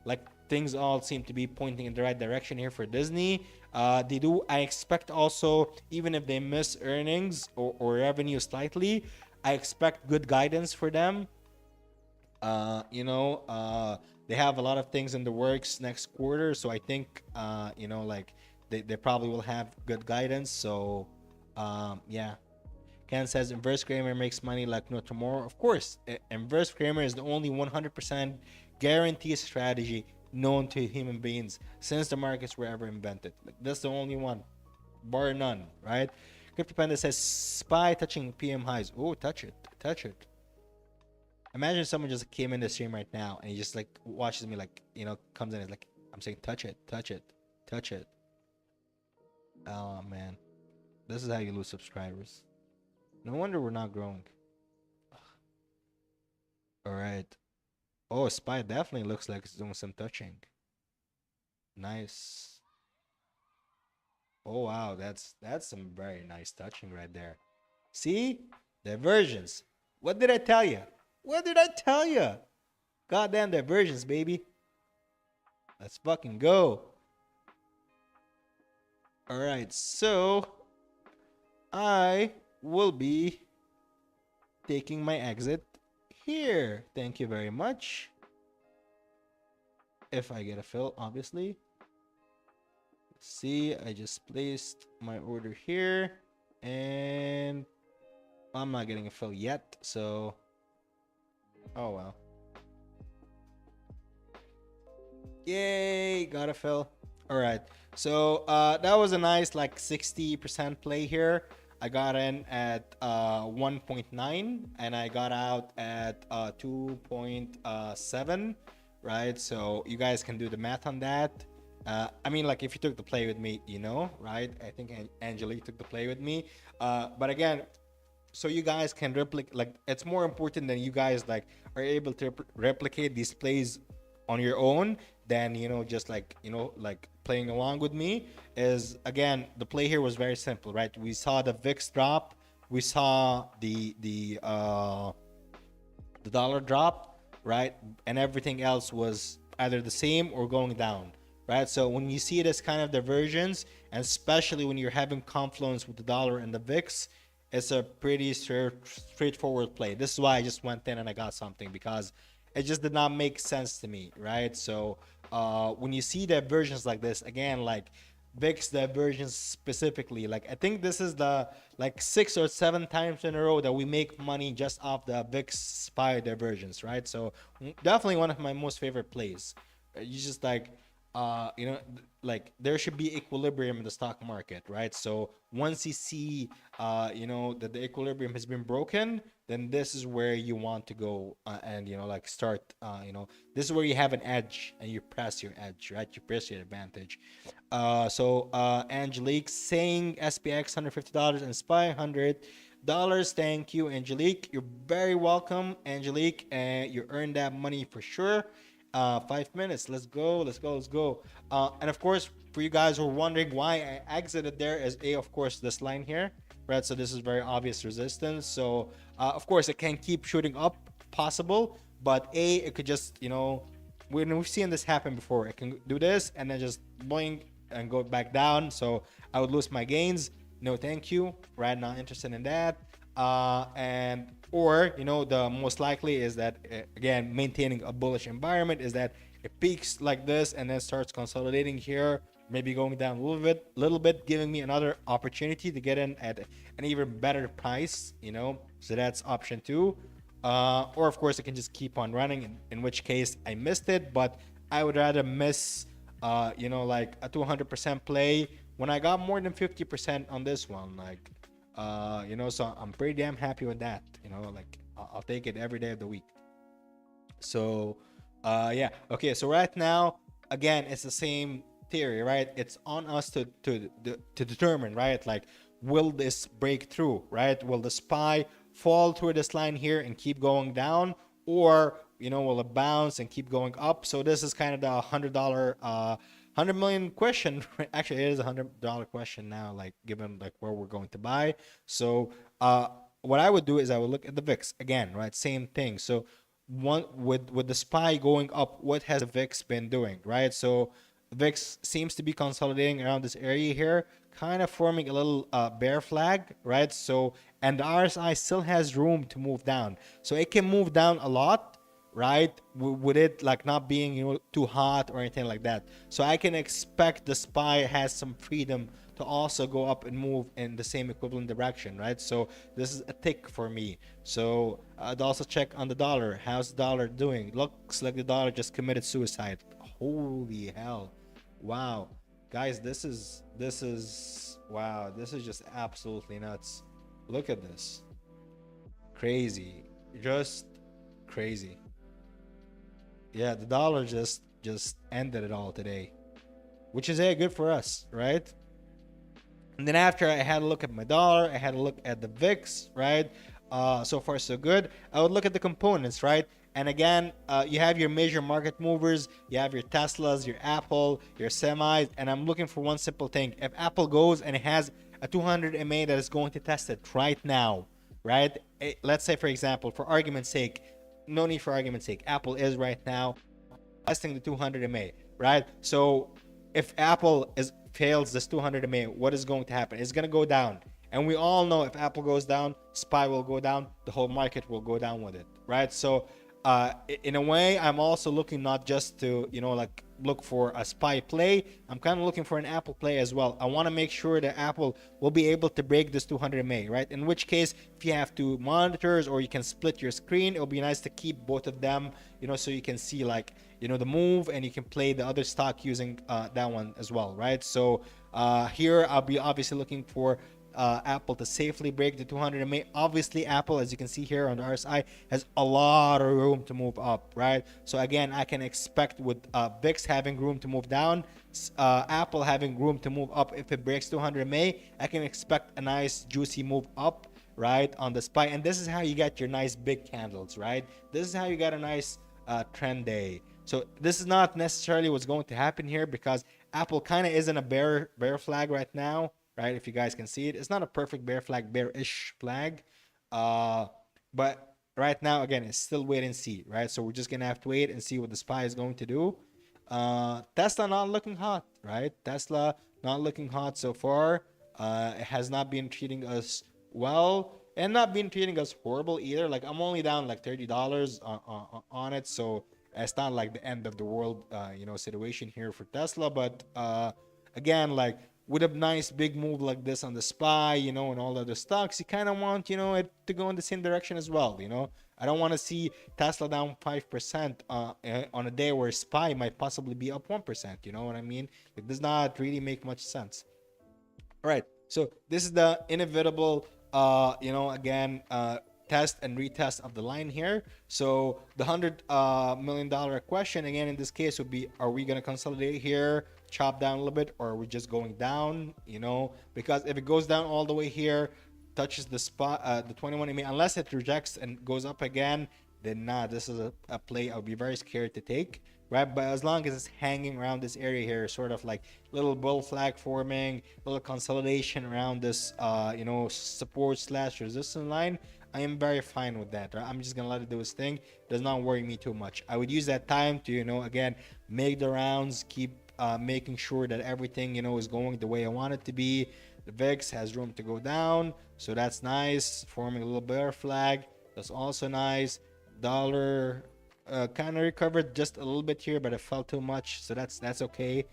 like things all seem to be pointing in the right direction here for Disney. I expect also, even if they miss earnings or revenue slightly, I expect good guidance for them. They have a lot of things in the works next quarter, so I think like they probably will have good guidance. So yeah. Ken says inverse Kramer makes money like no tomorrow. Of course, inverse Kramer is the only 100% guarantee strategy known to human beings since the markets were ever invented. Like that's the only one, bar none, right? Crypto Panda says SPY touching PM highs. Oh, touch it, touch it. Imagine someone just came in the stream right now and he just like watches me, like comes in and is like, I'm saying touch it, touch it, touch it. Oh man, this is how you lose subscribers. No wonder we're not growing. All right. Oh, SPY definitely looks like it's doing some touching. Nice. Oh wow, that's some very nice touching right there. See? Diversions. What did I tell you? What did I tell you? Goddamn diversions, baby. Let's fucking go. All right, so I will be taking my exit here. Thank you very much. If I get a fill, obviously. See, I just placed my order here and I'm not getting a fill yet, so oh well. Yay, got a fill. All right, so that was a nice like 60% play here. I got in at 1.9 and I got out at 2.7, right? So you guys can do the math on that. I mean, like if you took the play with me, right? I think Angelique took the play with me. But again, so you guys can replicate, like it's more important than you guys like are able to replicate these plays on your own than just like like playing along with me. Is again, the play here was very simple, right? We saw the VIX drop, we saw the dollar drop, right? And everything else was either the same or going down, right? So when you see this kind of divergence, and especially when you're having confluence with the dollar and the VIX, it's a pretty straightforward play. This is why I just went in and I got something, because it just did not make sense to me, right? So when you see diversions like this, again, like VIX divergence specifically, like I think this is the like 6 or 7 times in a row that we make money just off the VIX SPY divergence, right? So definitely one of my most favorite plays. You just like like there should be equilibrium in the stock market, right? So once you see that the equilibrium has been broken, then this is where you want to go, and like start, this is where you have an edge and you press your edge, right? You press your advantage. Angelique saying SPX $150 and SPY $100. Thank you, Angelique. You're very welcome, Angelique, and you earned that money for sure. 5 minutes. Let's go. Let's go. Let's go. And of course, for you guys who are wondering why I exited there, is of course, this line here, right? So this is very obvious resistance. So of course, it can keep shooting up, possible, but it could just, when we've seen this happen before, it can do this and then just boing and go back down. So I would lose my gains. No, thank you. Right, not interested in that. And or the most likely is that, again, maintaining a bullish environment, is that it peaks like this and then starts consolidating here, maybe going down a little bit, giving me another opportunity to get in at an even better price. So that's option two. Or of course, it can just keep on running, in which case I missed it. But I would rather miss like a 200% play when I got more than 50% on this one. Like so I'm pretty damn happy with that. Like I'll take it every day of the week. So yeah, okay, so right now, again, it's the same theory, right? It's on us to determine, right? Like, will this break through, right? Will the SPY fall through this line here and keep going down, or will it bounce and keep going up? So this is kind of the $100 $100 million question. Actually, it is $100 question now, like given like where we're going to buy. So what I would do is I would look at the VIX again, right? Same thing. So one with the SPY going up, what has the VIX been doing, right? So VIX seems to be consolidating around this area here, kind of forming a little bear flag, right? So, and the RSI still has room to move down, so it can move down a lot, right? With it like not being too hot or anything like that. So I can expect the SPY has some freedom to also go up and move in the same equivalent direction, right? So this is a tick for me. So I'd also check on the dollar. How's the dollar doing? Looks like the dollar just committed suicide. Holy hell. Wow. Guys, this is wow, this is just absolutely nuts. Look at this. Crazy. Just crazy. Yeah, the dollar just ended it all today, which is good for us, right? And then after I had a look at my dollar, I had a look at the VIX, right? So far so good. I would look at the components, right? And again, you have your major market movers, you have your Teslas, your Apple, your semis, and I'm looking for one simple thing. If Apple goes and it has a 200 MA that is going to test it right now, right? Let's say, for example, for argument's sake, no need for argument's sake, Apple is right now testing the 200 MA, right? So if Apple fails this 200 MA, what is going to happen? It's going to go down. And we all know if Apple goes down, SPY will go down, the whole market will go down with it, right? So in a way, I'm also looking not just to, like look for a SPY play. I'm kind of looking for an Apple play as well. I want to make sure that Apple will be able to break this 200 MA, right? In which case, if you have two monitors or you can split your screen, it'll be nice to keep both of them, so you can see like, the move, and you can play the other stock using that one as well, right? So here I'll be obviously looking for Apple to safely break the 200 MA. Obviously, Apple, as you can see here on the RSI, has a lot of room to move up, right? So again, I can expect with VIX having room to move down, Apple having room to move up. If it breaks 200 MA, I can expect a nice juicy move up, right, on the SPY. And this is how you get your nice big candles, right? This is how you get a nice trend day. So this is not necessarily what's going to happen here, because Apple kind of is in a bear flag right now, right? If you guys can see it, it's not a perfect bear flag, bearish flag, but right now, again, it's still wait and see, right? So we're just gonna have to wait and see what the SPY is going to do. Tesla not looking hot, right? Tesla not looking hot so far. It has not been treating us well and not been treating us horrible either. Like I'm only down like $30 on it, so it's not like the end of the world, situation here for Tesla. But again, like with a nice big move like this on the SPY, and all other stocks, you kind of want, it to go in the same direction as well. I don't want to see Tesla down 5% on a day where SPY might possibly be up 1%. You know what I mean? It does not really make much sense. All right. So this is the inevitable, again, test and retest of the line here. So the $100 million question again in this case would be: are we gonna consolidate here, chop down a little bit, or are we just going down? Because if it goes down all the way here, touches the spot, the 21 EMA, unless it rejects and goes up again, then nah, this is a play I'll be very scared to take, right? But as long as it's hanging around this area here, sort of like little bull flag forming, little consolidation around this, support slash resistance line, I am very fine with that, right? I'm just gonna let it do its thing. It does not worry me too much. I would use that time to, again, make the rounds, keep making sure that everything, is going the way I want it to be. The VIX has room to go down, so that's nice. Forming a little bear flag, that's also nice. Dollar kind of recovered just a little bit here, but it fell too much, so that's okay.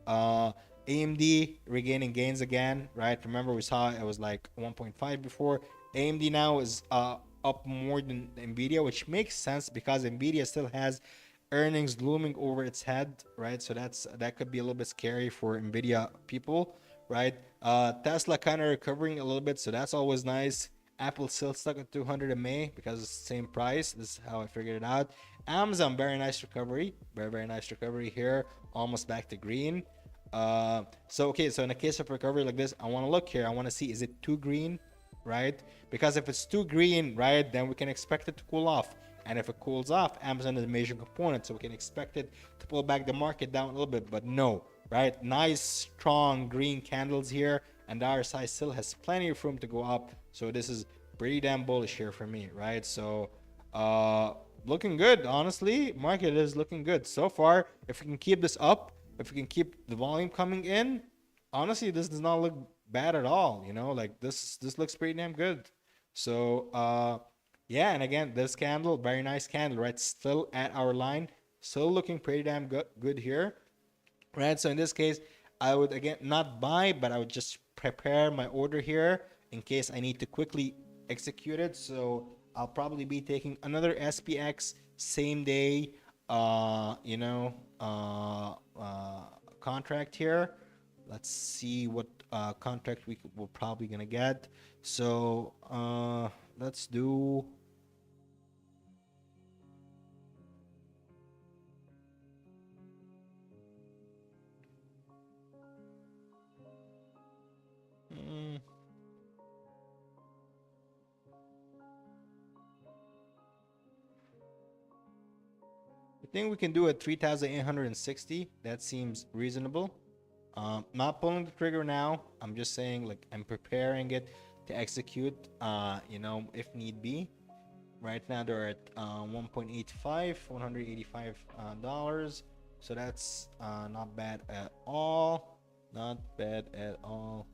AMD regaining gains again, right? Remember we saw it was like 1.5 before. AMD now is up more than Nvidia, which makes sense because Nvidia still has earnings looming over its head, right? So that could be a little bit scary for Nvidia people, right? Tesla kind of recovering a little bit, so that's always nice. Apple still stuck at 200 MA because it's the same price. This is how I figured it out. Amazon, very nice recovery, very nice recovery here, almost back to green. So in a case of recovery like this, I want to look here. I want to see, is it too green, right? Because if it's too green, right, then we can expect it to cool off. And if it cools off, Amazon is a major component, so we can expect it to pull back the market down a little bit. But no, right? Nice, strong green candles here, and the RSI still has plenty of room to go up. So this is pretty damn bullish here for me, right? So looking good, honestly. Market is looking good so far. If we can keep this up, if we can keep the volume coming in, honestly, this does not look bad at all. Like this looks pretty damn good. So yeah, and again, this candle, very nice candle, right? Still at our line, still looking pretty damn good here, right? So in this case, I would again not buy, but I would just prepare my order here in case I need to quickly execute it. So I'll probably be taking another SPX same day, contract here. Let's see what contract we're probably gonna get. So let's do. I think we can do it 3,860. That seems reasonable. Not pulling the trigger now. I'm just saying, like, I'm preparing it to execute, if need be. Right now they're at 1.85, $185. So that's not bad at all. Not bad at all.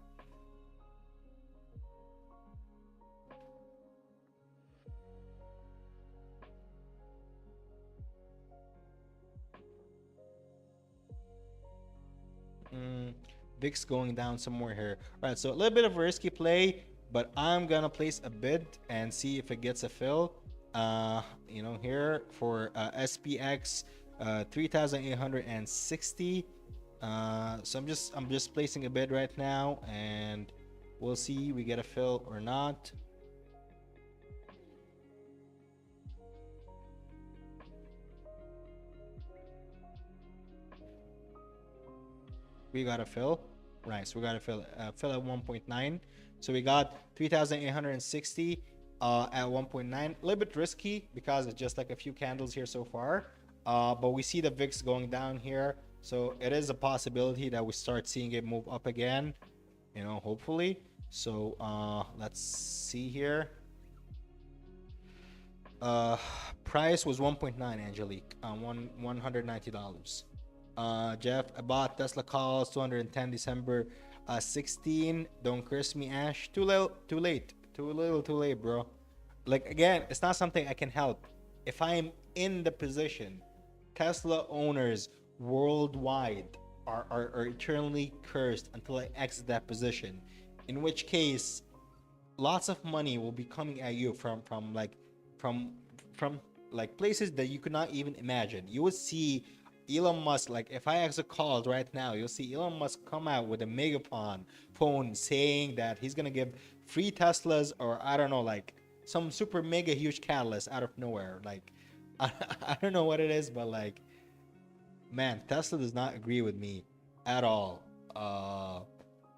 VIX going down somewhere here. All right, so a little bit of a risky play, but I'm gonna place a bid and see if it gets a fill. Here for SPX 3,860. So I'm just placing a bid right now, and we'll see we get a fill or not. We got a fill. Right, so we got a fill at 1.9. So we got 3,860 at 1.9. A little bit risky because it's just like a few candles here so far. But we see the VIX going down here. So it is a possibility that we start seeing it move up again, hopefully. So let's see here. Uh, Price was 1.9, Angelique. $190. Jeff, I bought Tesla calls 210 December 16. Don't curse me, Ash. Too little, too late. Too little, too late, bro. Like again, it's not something I can help. If I am in the position, Tesla owners worldwide are eternally cursed until I exit that position. In which case, lots of money will be coming at you from from like places that you could not even imagine. You would see Elon Musk, like if I exit calls right now, you'll see Elon Musk come out with a megaphone phone saying that he's gonna give free Teslas, or I don't know, like some super mega huge catalyst out of nowhere. Like I don't know what it is, but like man, Tesla does not agree with me at all.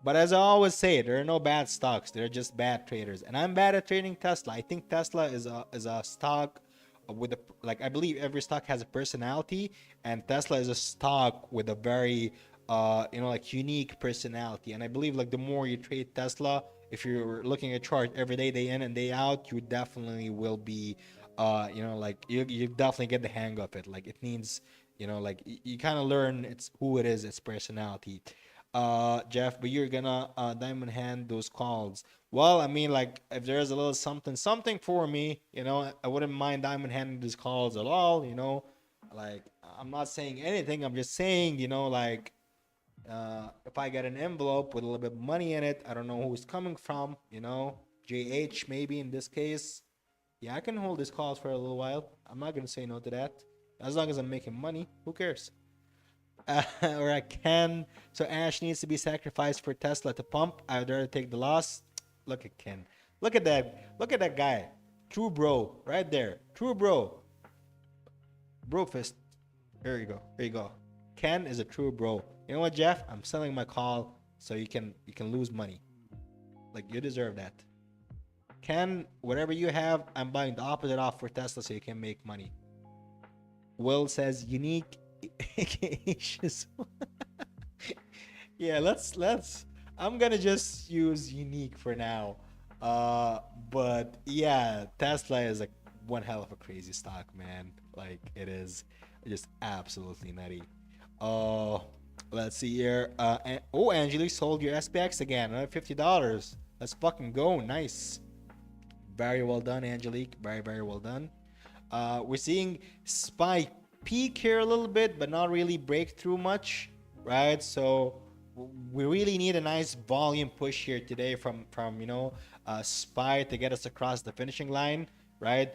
But as I always say, there are no bad stocks. They're just bad traders, and I'm bad at trading Tesla. I think Tesla is a stock with a, like, I believe every stock has a personality, and Tesla is a stock with a very like unique personality. And I believe like the more you trade Tesla, if you're looking at chart every day, day in and day out, you definitely will be like you definitely get the hang of it. Like it needs, like you kind of learn it's who it is, its personality. Jeff, but you're gonna diamond hand those calls. Well, I mean, like if there's a little something for me, I wouldn't mind diamond handing these calls at all. Like I'm not saying anything. I'm just saying, like if I get an envelope with a little bit of money in it, I don't know who it's coming from. JH maybe in this case. Yeah, I can hold these calls for a little while. I'm not gonna say no to that. As long as I'm making money, who cares? Or I can. So Ash needs to be sacrificed for Tesla to pump. I'd rather take the loss. Look at Ken. Look at that. Look at that guy. True bro, right there. True bro. Bro fist. There you go. There you go. Ken is a true bro. You know what, Jeff? I'm selling my call so you can lose money. Like you deserve that. Ken, whatever you have, I'm buying the opposite off for Tesla so you can make money. Will says unique issues. Yeah, let's I'm gonna just use unique for now. But yeah, Tesla is like one hell of a crazy stock, man. Like it is just absolutely nutty. Uh let's see here. Angelique sold your SPX again, another $50. Let's fucking go. Nice. Very well done, Angelique. Very, very well done. We're seeing SPY peak here a little bit, but not really break through much, right? So we really need a nice volume push here today from SPY to get us across the finishing line, right?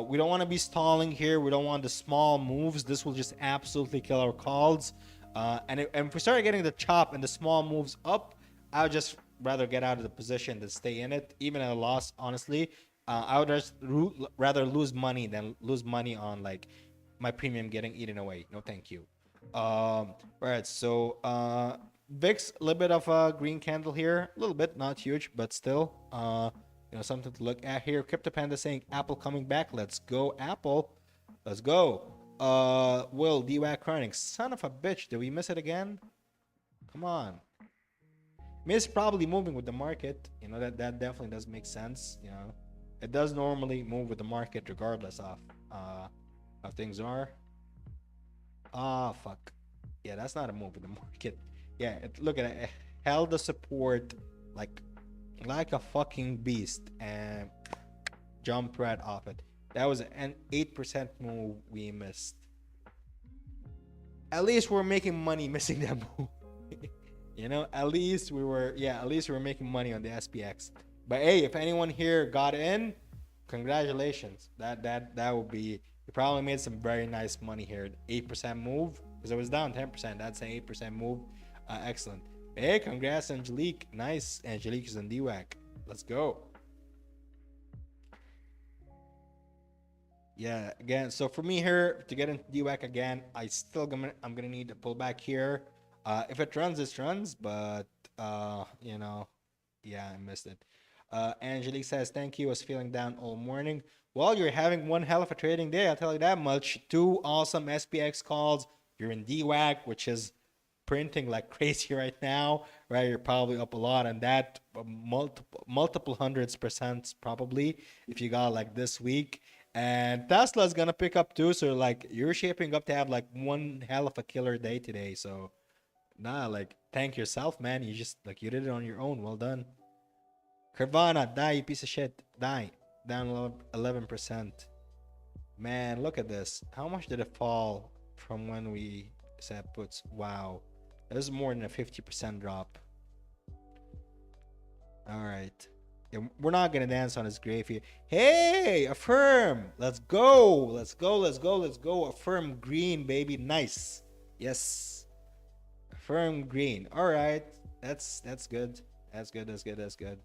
We don't want to be stalling here. We don't want the small moves. This will just absolutely kill our calls. And if we start getting the chop and the small moves up, I would just rather get out of the position than stay in it, even at a loss, honestly. I would just rather lose money than lose money on like my premium getting eaten away. No, thank you. Right. So VIX, a little bit of a green candle here, a little bit, not huge, but still, something to look at here. CryptoPanda saying Apple coming back. Let's go, Apple. Let's go. Will DWAC running. Son of a bitch. Did we miss it again? Come on. Miss probably moving with the market. That definitely does make sense. It does normally move with the market regardless of how things are. Fuck. Yeah, that's not a move with the market. Yeah, look at it. It held the support like a fucking beast and jumped right off it. That was an 8% move we missed. At least we're making money missing that move. At least we were making money on the SPX. But hey, if anyone here got in, congratulations. That would be, you probably made some very nice money here. 8% move, because it was down 10%. That's an 8% move. Excellent. Hey, congrats, Angelique. Nice. Angelique is in DWAC. Let's go. Yeah, again, so for me here to get into DWAC again, I'm gonna need to pull back here. If it runs, it runs, but yeah, I missed it. Angelique says, thank you. I was feeling down all morning. Well, you're having one hell of a trading day, I'll tell you that much. 2 awesome SPX calls. You're in DWAC, which is printing like crazy right now, right? You're probably up a lot on that, multiple hundreds percent probably if you got like this week. And Tesla's gonna pick up too. So like you're shaping up to have like one hell of a killer day today. So nah, like thank yourself, man. You just like you did it on your own. Well done. Carvana, die, you piece of shit. Die. Down 11%. Man, look at this. How much did it fall from when we set puts? Wow. This is more than a 50% drop. All right. Yeah, we're not gonna dance on his grave here. Hey, affirm. Let's go. Let's go. Let's go. Let's go. Affirm green, baby. Nice. Yes. Affirm green. All right. That's good. That's good. That's good. That's good.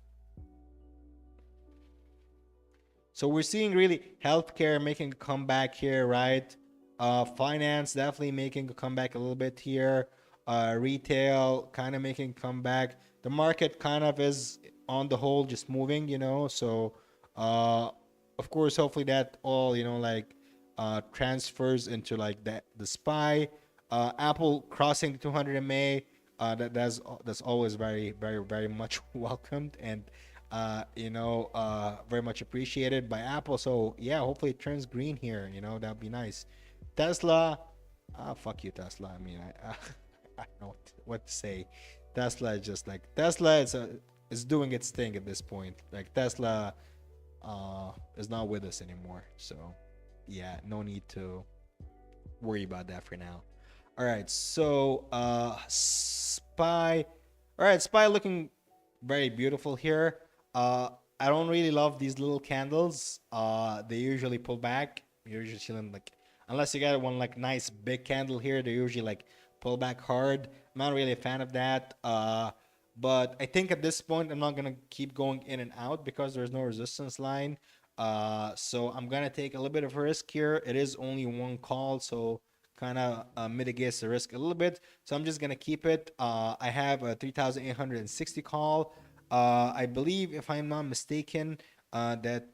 So we're seeing really healthcare making a comeback here, right? Finance definitely making a comeback a little bit here. Retail kind of making a comeback. The market kind of is on the whole just moving, So, uh, of course, hopefully that all like transfers into like the SPY. Apple crossing the 200 MA. That's always very very very much welcomed and very much appreciated by Apple. So yeah, hopefully it turns green here. That'd be nice. Tesla, fuck you, Tesla. I mean, I don't know what to say. Tesla is just like Tesla is doing its thing at this point. Like Tesla, is not with us anymore. So yeah, no need to worry about that for now. All right, so Spy. All right, Spy looking very beautiful here. I don't really love these little candles. They usually pull back. You're usually chilling like, unless you got one like nice big candle here, they usually like pull back hard. I'm not really a fan of that. But I think at this point I'm not gonna keep going in and out because there's no resistance line. So I'm gonna take a little bit of a risk here. It is only one call, so kind of mitigates the risk a little bit. So I'm just gonna keep it. I have a 3,860 call. I believe, if I'm not mistaken, that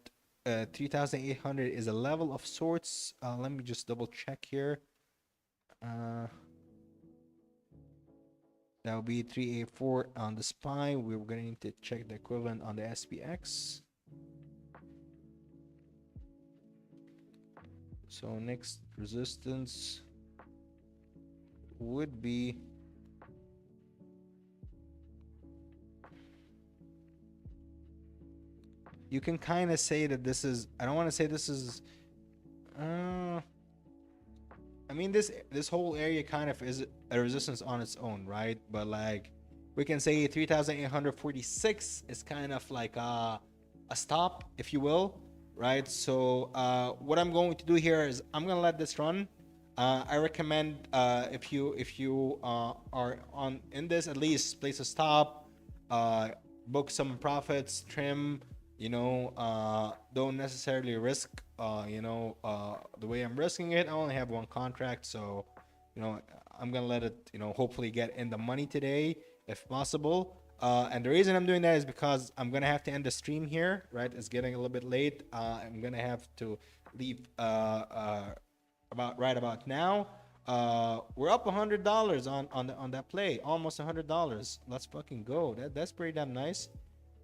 3,800 is a level of sorts. Let me just double check here. Uh, that will be 384 on the SPY. We're going to need to check the equivalent on the SPX. So next resistance would be you can kind of say that this is, I don't want to say this is I mean this whole area kind of is a resistance on its own, right? But like we can say 3,846 is kind of like a stop, if you will, right? So what I'm going to do here is I'm gonna let this run. I recommend if you are on in this, at least place a stop, uh, book some profits, trim. Don't necessarily risk. The way I'm risking it, I only have one contract, so you know I'm gonna let it. Hopefully get in the money today if possible. And the reason I'm doing that is because I'm gonna have to end the stream here. Right, it's getting a little bit late. I'm gonna have to leave. About now. We're up $100 on that play, almost $100. Let's fucking go. That's pretty damn nice.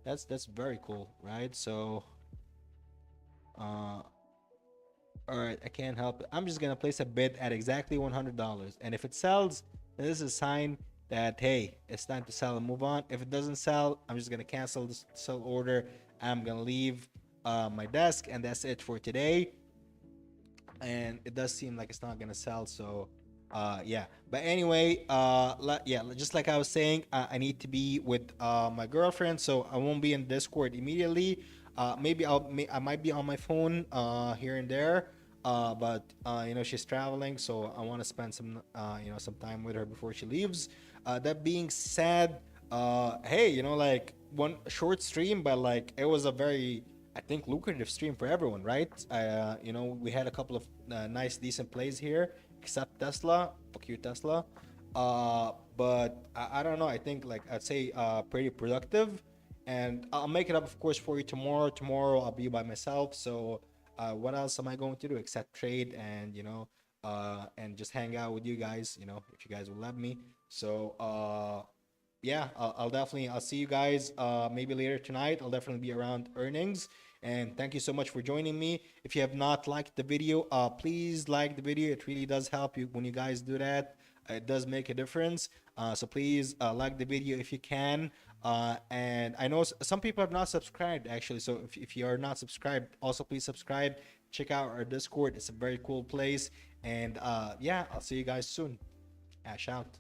That's very cool, right? So, uh, all right, I can't help it. I'm just gonna place a bid at exactly $100, and if it sells, then this is a sign that hey, it's time to sell and move on. If it doesn't sell, I'm just gonna cancel this sell order. I'm gonna leave my desk, and that's it for today. And it does seem like it's not gonna sell, so yeah. But anyway, yeah, just like I was saying, I need to be with my girlfriend, so I won't be in Discord immediately. Maybe I might be on my phone here and there. But she's traveling, so I want to spend some time with her before she leaves. That being said, hey, like one short stream, but like it was a very, I think, lucrative stream for everyone, right? We had a couple of nice, decent plays here, except Tesla. Fuck you, Tesla. But I don't know. I think like I'd say pretty productive, and I'll make it up, of course, for you tomorrow. Tomorrow I'll be by myself, so what else am I going to do except trade and just hang out with you guys? If you guys will let me. So yeah, I'll definitely I'll see you guys maybe later tonight. I'll definitely be around earnings, And thank you so much for joining me. If you have not liked the video, please like the video. It really does help you when you guys do that. It does make a difference. So please like the video if you can. And I know some people have not subscribed actually. So if you are not subscribed, also please subscribe. Check out our Discord. It's a very cool place. And yeah, I'll see you guys soon. Ash out.